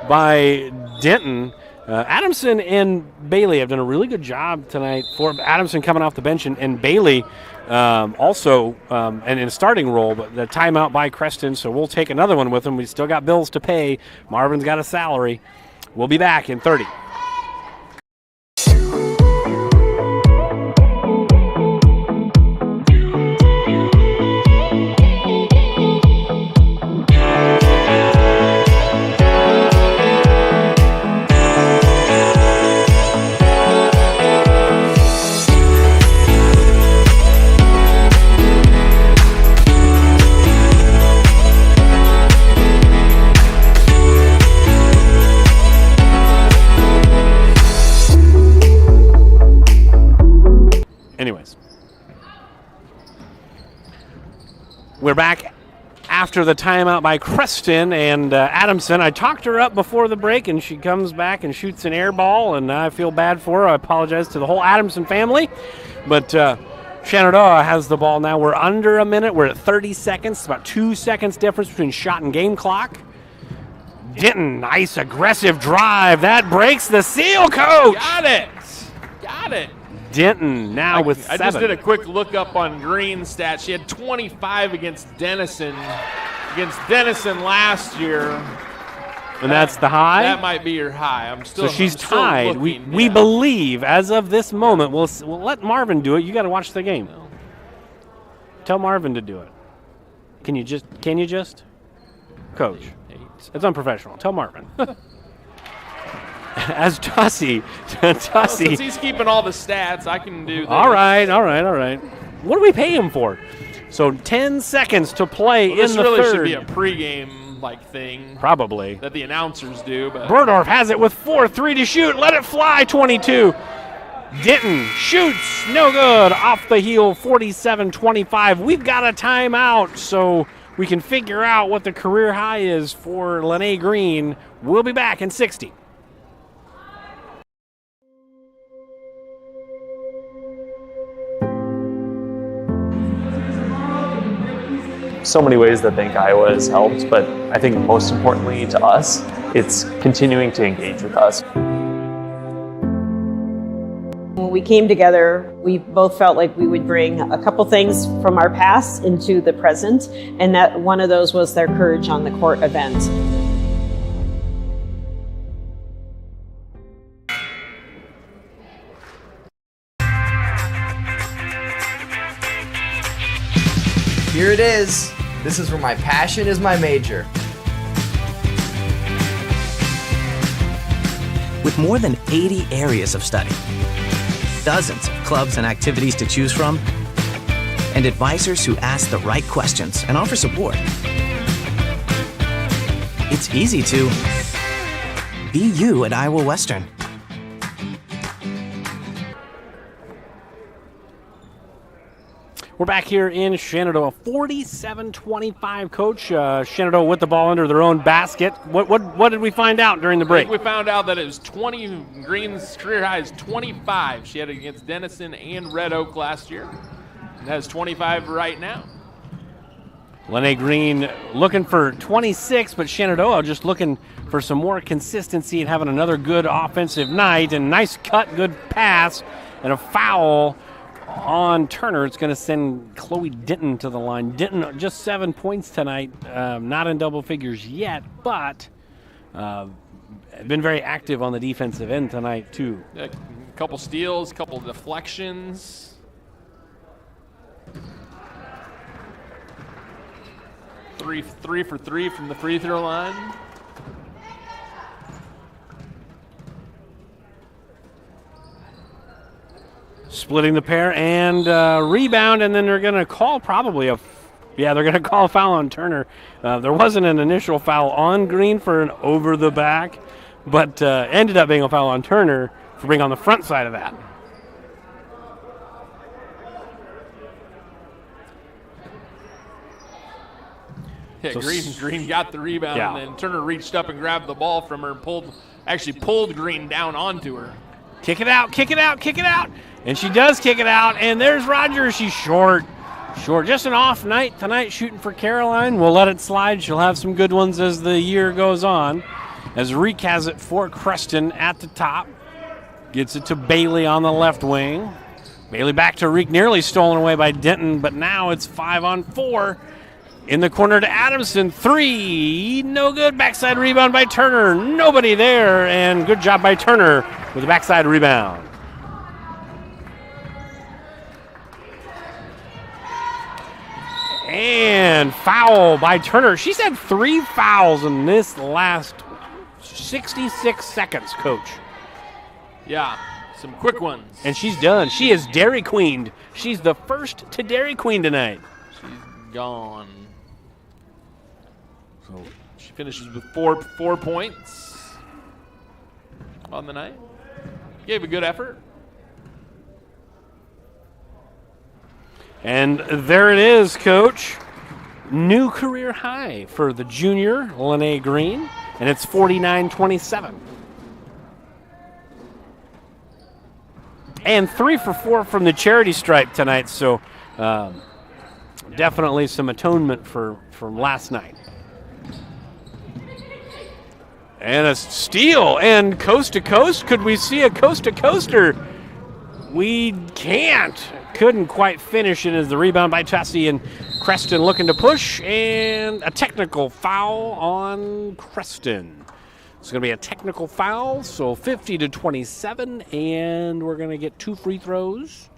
by Denton. Adamson and Bailey have done a really good job tonight for Adamson coming off the bench, and Bailey also and in a starting role, but the timeout by Creston, so we'll take another one with them. We still got bills to pay. Marvin's got a salary. We'll be back in 30. Anyways, we're back after the timeout by Creston and Adamson. I talked her up before the break, and she comes back and shoots an air ball, and I feel bad for her. I apologize to the whole Adamson family, but Shenandoah has the ball now. We're under a minute. We're at 30 seconds. It's about 2 seconds difference between shot and game clock. Denton, nice aggressive drive. That breaks the seal, coach. Got it. Got it. Denton now with 7. I just did a quick look up on Green's stats. She had 25 against Denison last year. And that's the high? That might be her high. So she's tied. Looking, we believe, as of this moment, we'll let Marvin do it. You got to watch the game. No. Tell Marvin to do it. Can you just? Coach. It's unprofessional. Tell Marvin. As Tussie. Well, since he's keeping all the stats, I can do this. All right. What do we pay him for? So 10 seconds to play in the third. This really should be a pregame thing. Probably. That the announcers do. But Burdorf has it with 4-3 to shoot. Let it fly, 22. Denton shoots. No good. Off the heel, 47-25. We've got a timeout, so we can figure out what the career high is for Lene Green. We'll be back in 60. So many ways that I think Iowa has helped, but I think most importantly to us, it's continuing to engage with us. When we came together, we both felt like we would bring a couple things from our past into the present, and that one of those was their Courage on the Court event. Here it is. This is where my passion is my major. With more than 80 areas of study, dozens of clubs and activities to choose from, and advisors who ask the right questions and offer support, it's easy to be you at Iowa Western. We're back here in Shenandoah, 47-25. Coach, Shenandoah with the ball under their own basket. What did we find out during the break? We found out that it was 20. Green's career high is 25. She had it against Denison and Red Oak last year, and has 25 right now. Lene Green looking for 26, but Shenandoah just looking for some more consistency and having another good offensive night. And nice cut, good pass, and a foul on Turner. It's going to send Chloe Denton to the line. Denton just 7 points tonight, not in double figures yet, but been very active on the defensive end tonight too. A couple steals, couple deflections. Three for three from the free throw line. Splitting the pair and rebound, and then they're going to call probably they're going to call a foul on Turner. There wasn't an initial foul on Green for an over the back, but ended up being a foul on Turner for being on the front side of that. Yeah, So Green got the rebound, Yeah. and then Turner reached up and grabbed the ball from her and pulled Green down onto her. Kick it out, kick it out, kick it out. And she does kick it out, and there's Rogers. She's short. Just an off night tonight shooting for Caroline. We'll let it slide. She'll have some good ones as the year goes on. As Reek has it for Creston at the top. Gets it to Bailey on the left wing. Bailey back to Reek, nearly stolen away by Denton, but now it's 5-on-4. In the corner to Adamson, 3, no good. Backside rebound by Turner, nobody there, and good job by Turner with the backside rebound. And foul by Turner. She's had 3 fouls in this last 66 seconds, Coach. Yeah, some quick ones. And she's done. She is Dairy Queened. She's the first to Dairy Queen tonight. She's gone. So she finishes with four points on the night. Gave a good effort. And there it is, Coach. New career high for the junior, Lene Green, and it's 49-27. And 3 for 4 from the charity stripe tonight, so definitely some atonement from last night. And a steal, and coast to coast. Could we see a coast to coaster? We can't. Couldn't quite finish it as the rebound by Chassie, and Creston looking to push, and a technical foul on Creston. It's going to be a technical foul, so 50-27, and we're going to get 2 free throws.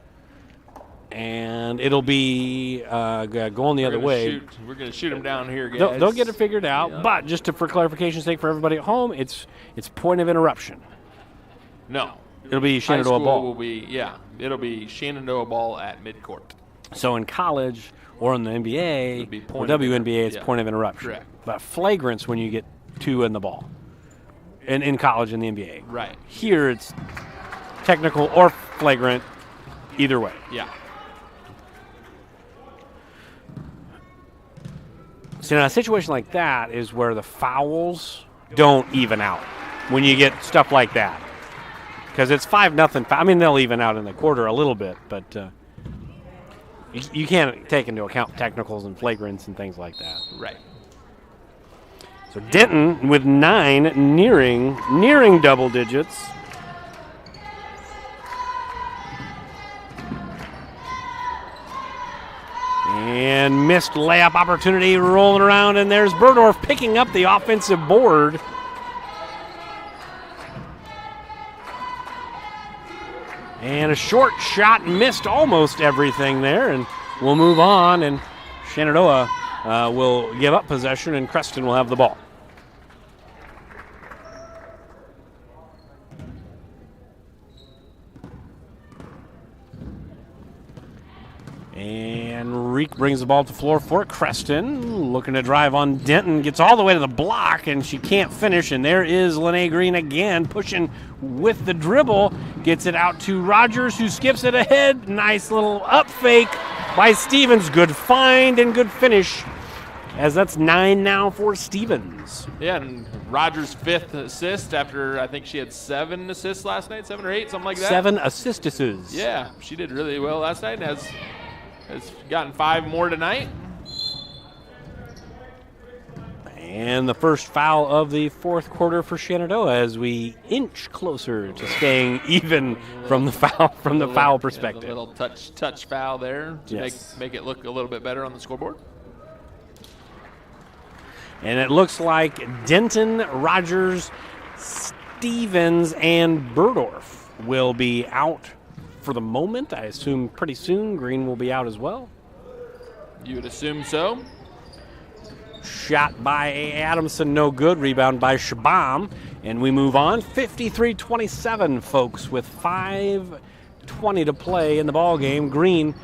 And it'll be going the other way. We're going to shoot them down here, guys. They'll get it figured out, but just for clarification's sake for everybody at home, it's point of interruption. No. It'll be Shenandoah ball. It'll be Shenandoah ball at midcourt. So in college or in the NBA or WNBA, it's point of interruption. Correct. But flagrant's when you get 2 in the ball. In college and the NBA. Right. Here it's technical or flagrant, either way. Yeah. So now a situation like that is where the fouls don't even out when you get stuff like that. Because it's 5-0. I mean, they'll even out in the quarter a little bit, but you can't take into account technicals and flagrants and things like that. Right. So Denton with 9, nearing double digits. And missed layup opportunity rolling around, and there's Burdorf picking up the offensive board. And a short shot missed almost everything there, and we'll move on, and Shenandoah will give up possession, and Creston will have the ball. And Reek brings the ball to the floor for Creston. Looking to drive on Denton. Gets all the way to the block, and she can't finish. And there is Lene Green again, pushing with the dribble. Gets it out to Rogers, who skips it ahead. Nice little up fake by Stevens. Good find and good finish, as that's 9 now for Stevens. Yeah, and Rogers' 5th assist after I think she had 7 assists last night, 7 or 8, something like that. 7 assists. Yeah, she did really well last night and has gotten 5 more tonight. And the first foul of the 4th quarter for Shenandoah as we inch closer to staying even from the foul perspective. A little touch foul there to Yes. make it look a little bit better on the scoreboard. And it looks like Denton, Rogers, Stevens, and Burdorf will be out for the moment. I assume pretty soon Green will be out as well. You would assume so. Shot by Adamson, no good. Rebound by Shabam. And we move on. 53-27, folks, with 5:20 to play in the ball game. Green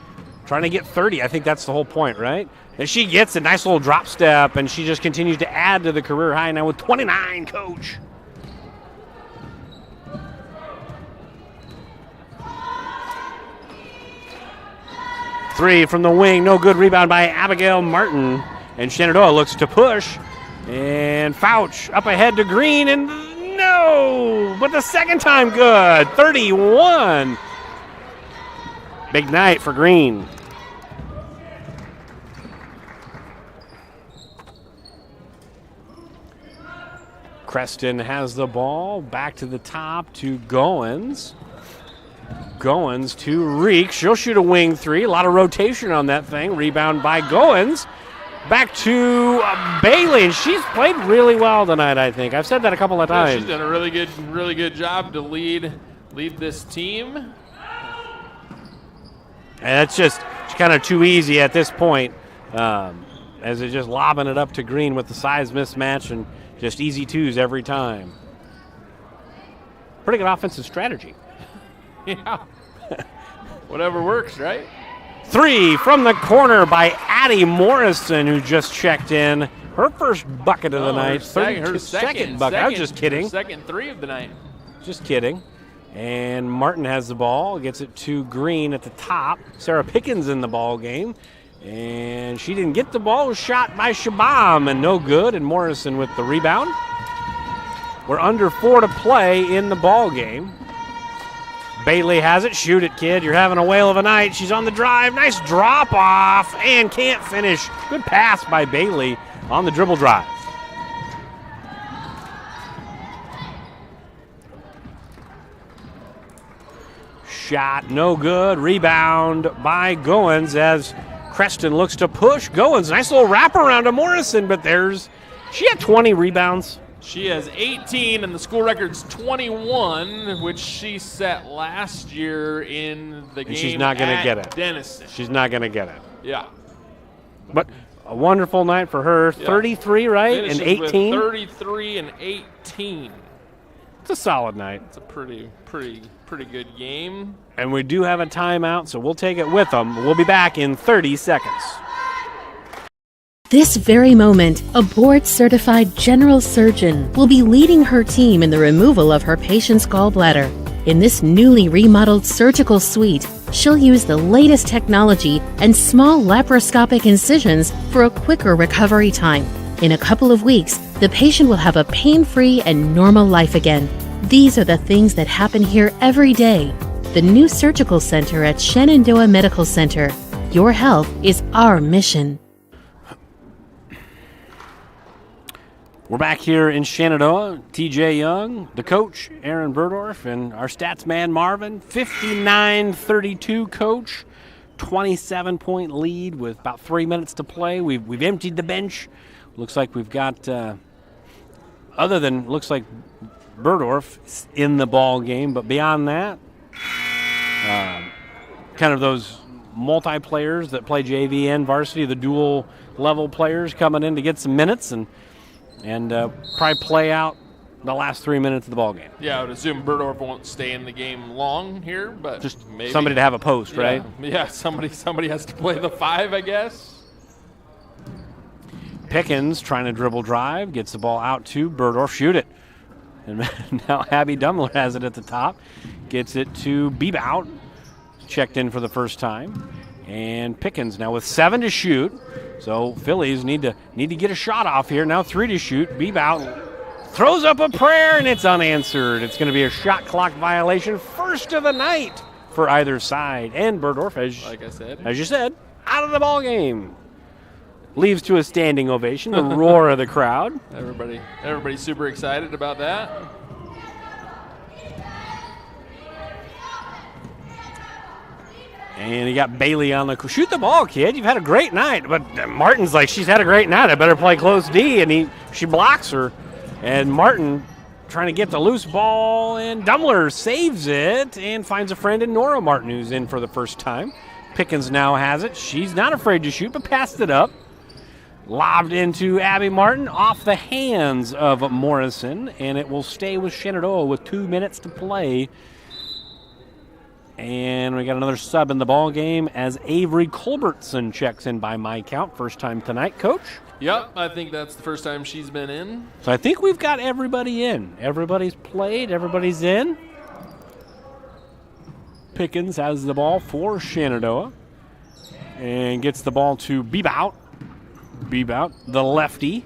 trying to get 30. I think that's the whole point, right? And she gets a nice little drop step, and she just continues to add to the career high now with 29, Coach. Three from the wing, no good. Rebound by Abigail Martin. And Shenandoah looks to push. And Fouch up ahead to Green, and no! But the second time good. 31. Big night for Green. Creston has the ball. Back to the top to Goins. Goins to Reek. She'll shoot a wing three. A lot of rotation on that thing. Rebound by Goins. Back to Bailey, and she's played really well tonight, I think. I've said that a couple of times. She's done a really good job to lead this team. And it's just kind of too easy at this point, as they're just lobbing it up to Green with the size mismatch and just easy twos every time. Pretty good offensive strategy. Yeah. Whatever works, right? 3 from the corner by Addie Morrison, who just checked in. Her first bucket of the night. Her second bucket. I was just kidding. Her second 3 of the night. Just kidding. And Martin has the ball, gets it to Green at the top. Sarah Pickens in the ball game. And she didn't get the ball, was shot by Shabam, and no good. And Morrison with the rebound. We're under 4 to play in the ball game. Bailey has it. Shoot it, kid. You're having a whale of a night. She's on the drive. Nice drop off and can't finish. Good pass by Bailey on the dribble drive. Shot no good. Rebound by Goins as Creston looks to push. Goins, nice little wraparound to Morrison, but she had 20 rebounds. She has 18, and the school record's 21, which she set last year in the game. And she's not going to get it. Denison. She's not going to get it. Yeah. But a wonderful night for her. Yeah. 33, right? Finishes and 18. With 33 and 18. It's a solid night. It's a pretty good game. And we do have a timeout, so we'll take it with them. We'll be back in 30 seconds. This very moment, a board-certified general surgeon will be leading her team in the removal of her patient's gallbladder. In this newly remodeled surgical suite, she'll use the latest technology and small laparoscopic incisions for a quicker recovery time. In a couple of weeks, the patient will have a pain-free and normal life again. These are the things that happen here every day. The new surgical center at Shenandoah Medical Center. Your health is our mission. We're back here in Shenandoah. TJ Young, the coach, Aaron Burdorf, and our stats man, Marvin. 59-32 coach. 27-point lead with about 3 minutes to play. We've emptied the bench. Looks like we've got, other than looks like Burdorf in the ball game, but beyond that, kind of those multi-players that play JV and varsity, the dual level players coming in to get some minutes and probably play out the last 3 minutes of the ball game. Yeah, I would assume Burdorf won't stay in the game long here, but just maybe somebody to have a post, right? Yeah, somebody has to play the 5, I guess. Pickens trying to dribble drive, gets the ball out to Burdorf, shoot it. And now Abby Dumler has it at the top, gets it to Bebout, checked in for the first time. And Pickens now with 7 to shoot. So Phillies need to get a shot off here. Now 3 to shoot. Bebout throws up a prayer and it's unanswered. It's going to be a shot clock violation, first of the night for either side. And Burdorf, as you said, out of the ball game. Leaves to a standing ovation, the roar of the crowd. Everybody's super excited about that. And you got Bailey on the shoot the ball, kid. You've had a great night. But Martin's like, she's had a great night. I better play close D. And she blocks her. And Martin trying to get the loose ball. And Dumler saves it and finds a friend in Nora Martin, who's in for the first time. Pickens now has it. She's not afraid to shoot, but passed it up. Lobbed into Abby Martin off the hands of Morrison. And it will stay with Shenandoah with 2 minutes to play. And we got another sub in the ball game as Avery Culbertson checks in by my count. First time tonight, Coach? Yep, I think that's the first time she's been in. So I think we've got everybody in. Everybody's played. Everybody's in. Pickens has the ball for Shenandoah and gets the ball to Bebout. Bebout, the lefty,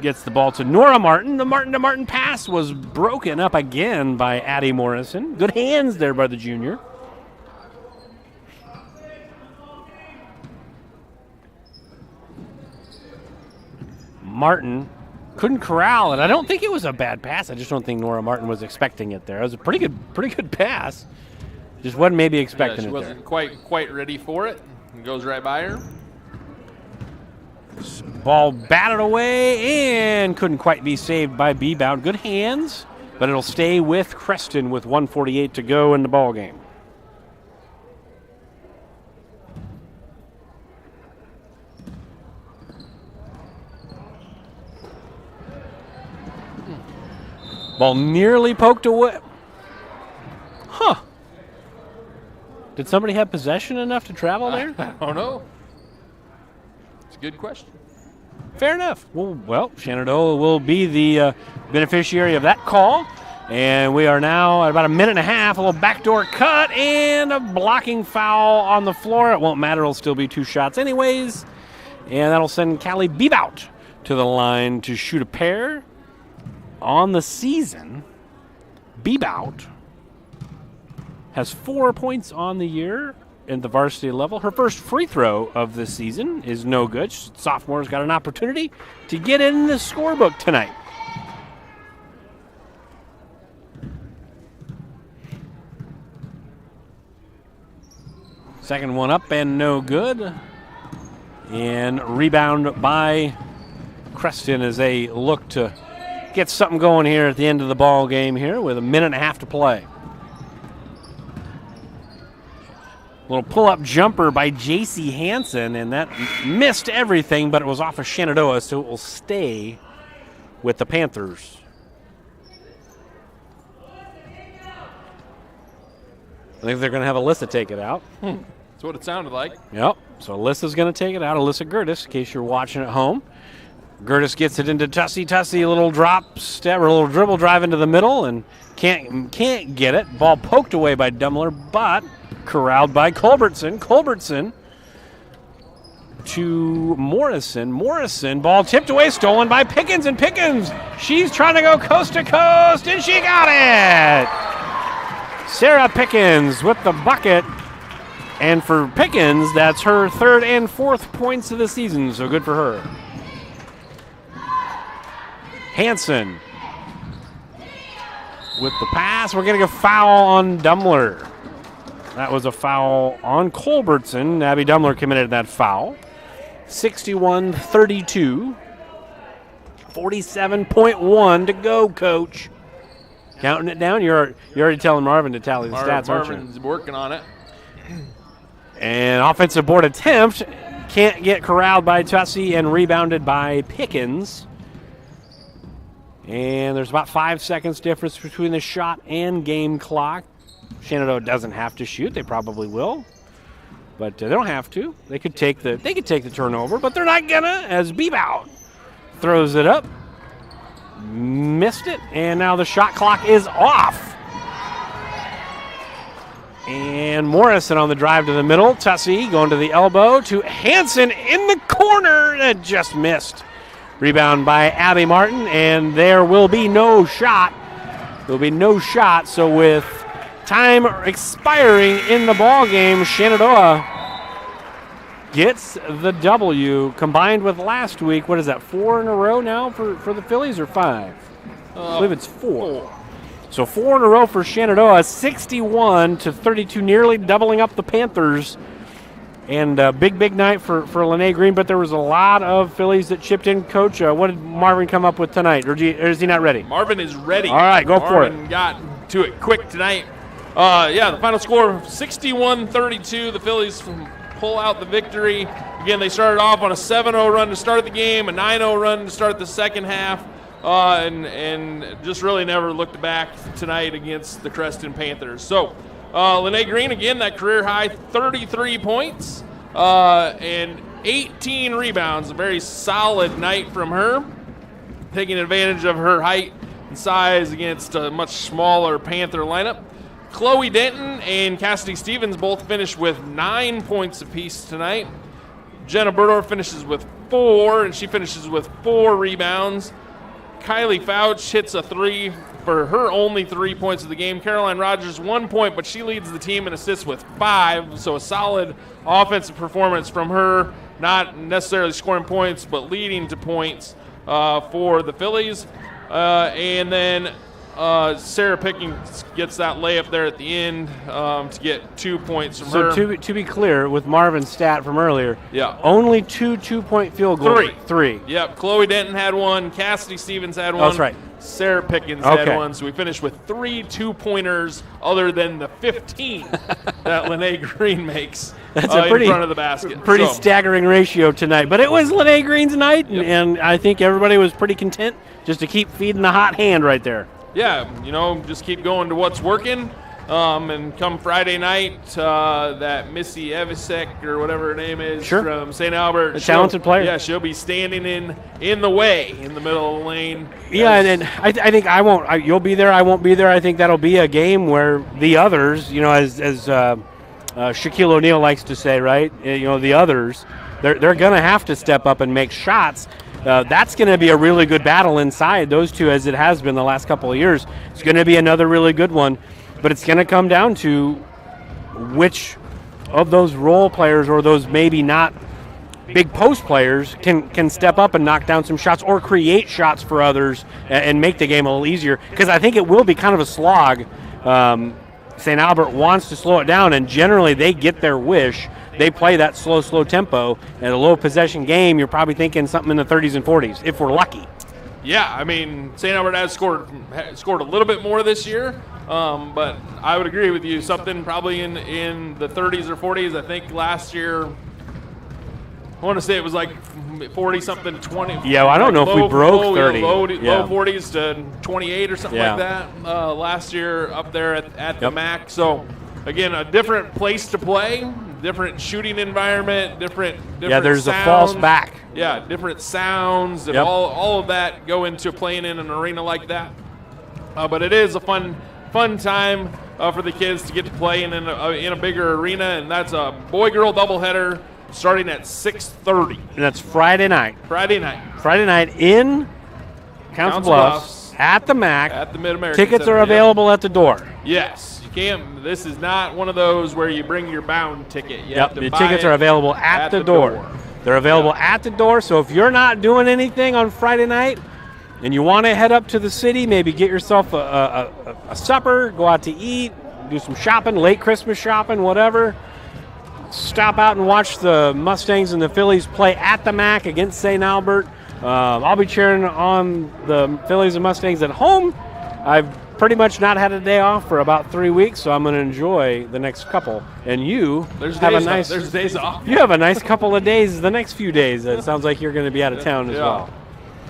gets the ball to Nora Martin. The Martin-to-Martin pass was broken up again by Addie Morrison. Good hands there by the junior. Martin couldn't corral it. I don't think it was a bad pass. I just don't think Nora Martin was expecting it there. It was a pretty good pass. Just wasn't maybe expecting she it wasn't there. quite ready for it. It goes right by her. Ball batted away and couldn't quite be saved by Bebout. Good hands, but it'll stay with Creston with 1:48 to go in the ball game. Ball nearly poked away. Huh. Did somebody have possession enough to travel there? I don't know. It's a good question. Fair enough. Well, Shenandoah will be the beneficiary of that call. And we are now at about a minute and a half. A little backdoor cut and a blocking foul on the floor. It won't matter. It'll still be 2 shots anyways. And that'll send Callie Bebout to the line to shoot a pair. On the season, Bebout has 4 points on the year at the varsity level. Her first free throw of the season is no good. Sophomore's got an opportunity to get in the scorebook tonight. Second one up and no good. And rebound by Creston as they look to get something going here at the end of the ball game here with a minute and a half to play. Little pull-up jumper by J.C. Hansen, and that missed everything, but it was off of Shenandoah, so it will stay with the Panthers. I think they're going to have Alyssa take it out. That's what it sounded like. Yep, so Alyssa's going to take it out. Alyssa Gertis, in case you're watching at home. Gertis gets it into Tussey. Tussey, a little drop step or a little dribble drive into the middle and can't get it. Ball poked away by Dummler, but corralled by Culbertson. Culbertson to Morrison. Morrison, ball tipped away, stolen by Pickens, and Pickens, she's trying to go coast to coast, and she got it! Sarah Pickens with the bucket. And for Pickens, that's her 3rd and 4th points of the season, so good for her. Hansen with the pass. We're getting a foul on Dummler. That was a foul on Culbertson. Abby Dummler committed that foul. 61-32. 47.1 to go, Coach. Counting it down. You're already telling Marvin to tally the stats, aren't you? Marvin's working on it. And offensive board attempt. Can't get corralled by Tussey and rebounded by Pickens. And there's about 5 seconds difference between the shot and game clock. Shenandoah doesn't have to shoot. They probably will, but they don't have to. They could take the turnover, but they're not gonna. As Bebout throws it up, missed it, and now the shot clock is off. And Morrison on the drive to the middle. Tussey going to the elbow to Hansen in the corner. That just missed. Rebound by Abby Martin, and there will be no shot. There will be no shot, so with time expiring in the ball game, Shenandoah gets the W. Combined with last week, what is that, 4 in a row now for the Phillies, or 5? I believe it's 4. So 4 in a row for Shenandoah, 61-32, nearly doubling up the Panthers. And big night for Lene Green, but there was a lot of Phillies that chipped in. Coach, what did Marvin come up with tonight, or is he not ready? Marvin is ready. All right, go for it. Marvin got to it quick tonight. The final score, 61-32. The Phillies pull out the victory. Again, they started off on a 7-0 run to start the game, a 9-0 run to start the second half, and just really never looked back tonight against the Creston Panthers. So, Lene Green, again, that career-high 33 points and 18 rebounds. A very solid night from her, taking advantage of her height and size against a much smaller Panther lineup. Chloe Denton and Cassidy Stevens both finished with 9 points apiece tonight. Jenna Burdor finishes with 4, and she finishes with 4 rebounds. Kylie Fouch hits a 3 for her only 3 points of the game. Caroline Rogers, 1 point, but she leads the team in assists with 5, so a solid offensive performance from her, not necessarily scoring points, but leading to points for the Phillies. And then Sarah Pickens gets that layup there at the end to get 2 points from her. So to be clear, with Marvin's stat from earlier, yeah, only 2 2-point field goals. Three. Yep, Chloe Denton had 1, Cassidy Stevens had 1. That's right. Sarah Pickens had 1, so we finished with 3 2-pointers other than the 15 that Lene Green makes in front of the basket. Pretty staggering ratio tonight. But it was Lene Green's night, and I think everybody was pretty content just to keep feeding the hot hand right there. Yeah, just keep going to what's working. And come Friday night, that Missy Evisek or whatever her name is from St. Albert. A talented player. Yeah, she'll be standing in the way in the middle of the lane. Yeah, and I think I won't. You'll be there. I won't be there. I think that'll be a game where the others, as Shaquille O'Neal likes to say, right? The others, they're going to have to step up and make shots. That's going to be a really good battle inside those two, as it has been the last couple of years. It's going to be another really good one. But it's going to come down to which of those role players or those maybe not big post players can step up and knock down some shots or create shots for others and make the game a little easier. Because I think it will be kind of a slog. St. Albert wants to slow it down, and generally they get their wish. They play that slow tempo. At a low possession game, you're probably thinking something in the 30s and 40s, if we're lucky. Yeah, I mean, St. Albert has scored a little bit more this year. But I would agree with you. Something probably in the 30s or 40s. I think last year, I want to say it was like 40-something, 20. Yeah, well, I don't know if we broke 30. Low 40s to 28 or something like that last year up there at the MAC. So, again, a different place to play, different shooting environment, different there's sounds. A false back. Yeah, different sounds and all of that go into playing in an arena like that. But it is a fun time for the kids to get to play in a bigger arena, and that's a boy-girl doubleheader starting at 6:30. And that's Friday night. Friday night in Council Bluffs at the MAC. At the Mid-American Tickets Center, are available at the door. Yes, you can't. This is not one of those where you bring your bound ticket. The tickets are available at the door. They're available at the door, so if you're not doing anything on Friday night, and you want to head up to the city, maybe get yourself a supper, go out to eat, do some shopping, late Christmas shopping, whatever. Stop out and watch the Mustangs and the Phillies play at the MAC against St. Albert. I'll be cheering on the Phillies and Mustangs at home. I've pretty much not had a day off for about 3 weeks, so I'm going to enjoy the next couple. And you there's days off. You have a nice couple of days the next few days. It sounds like you're going to be out of town as well.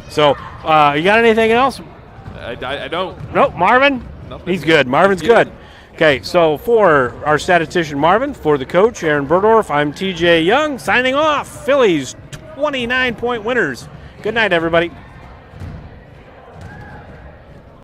So, you got anything else? I don't. Nope, Marvin? Nothing. He's good. Marvin's good. Okay, so for our statistician Marvin, for the coach Aaron Burdorf, I'm TJ Young signing off. Phillies 29-point winners. Good night, everybody.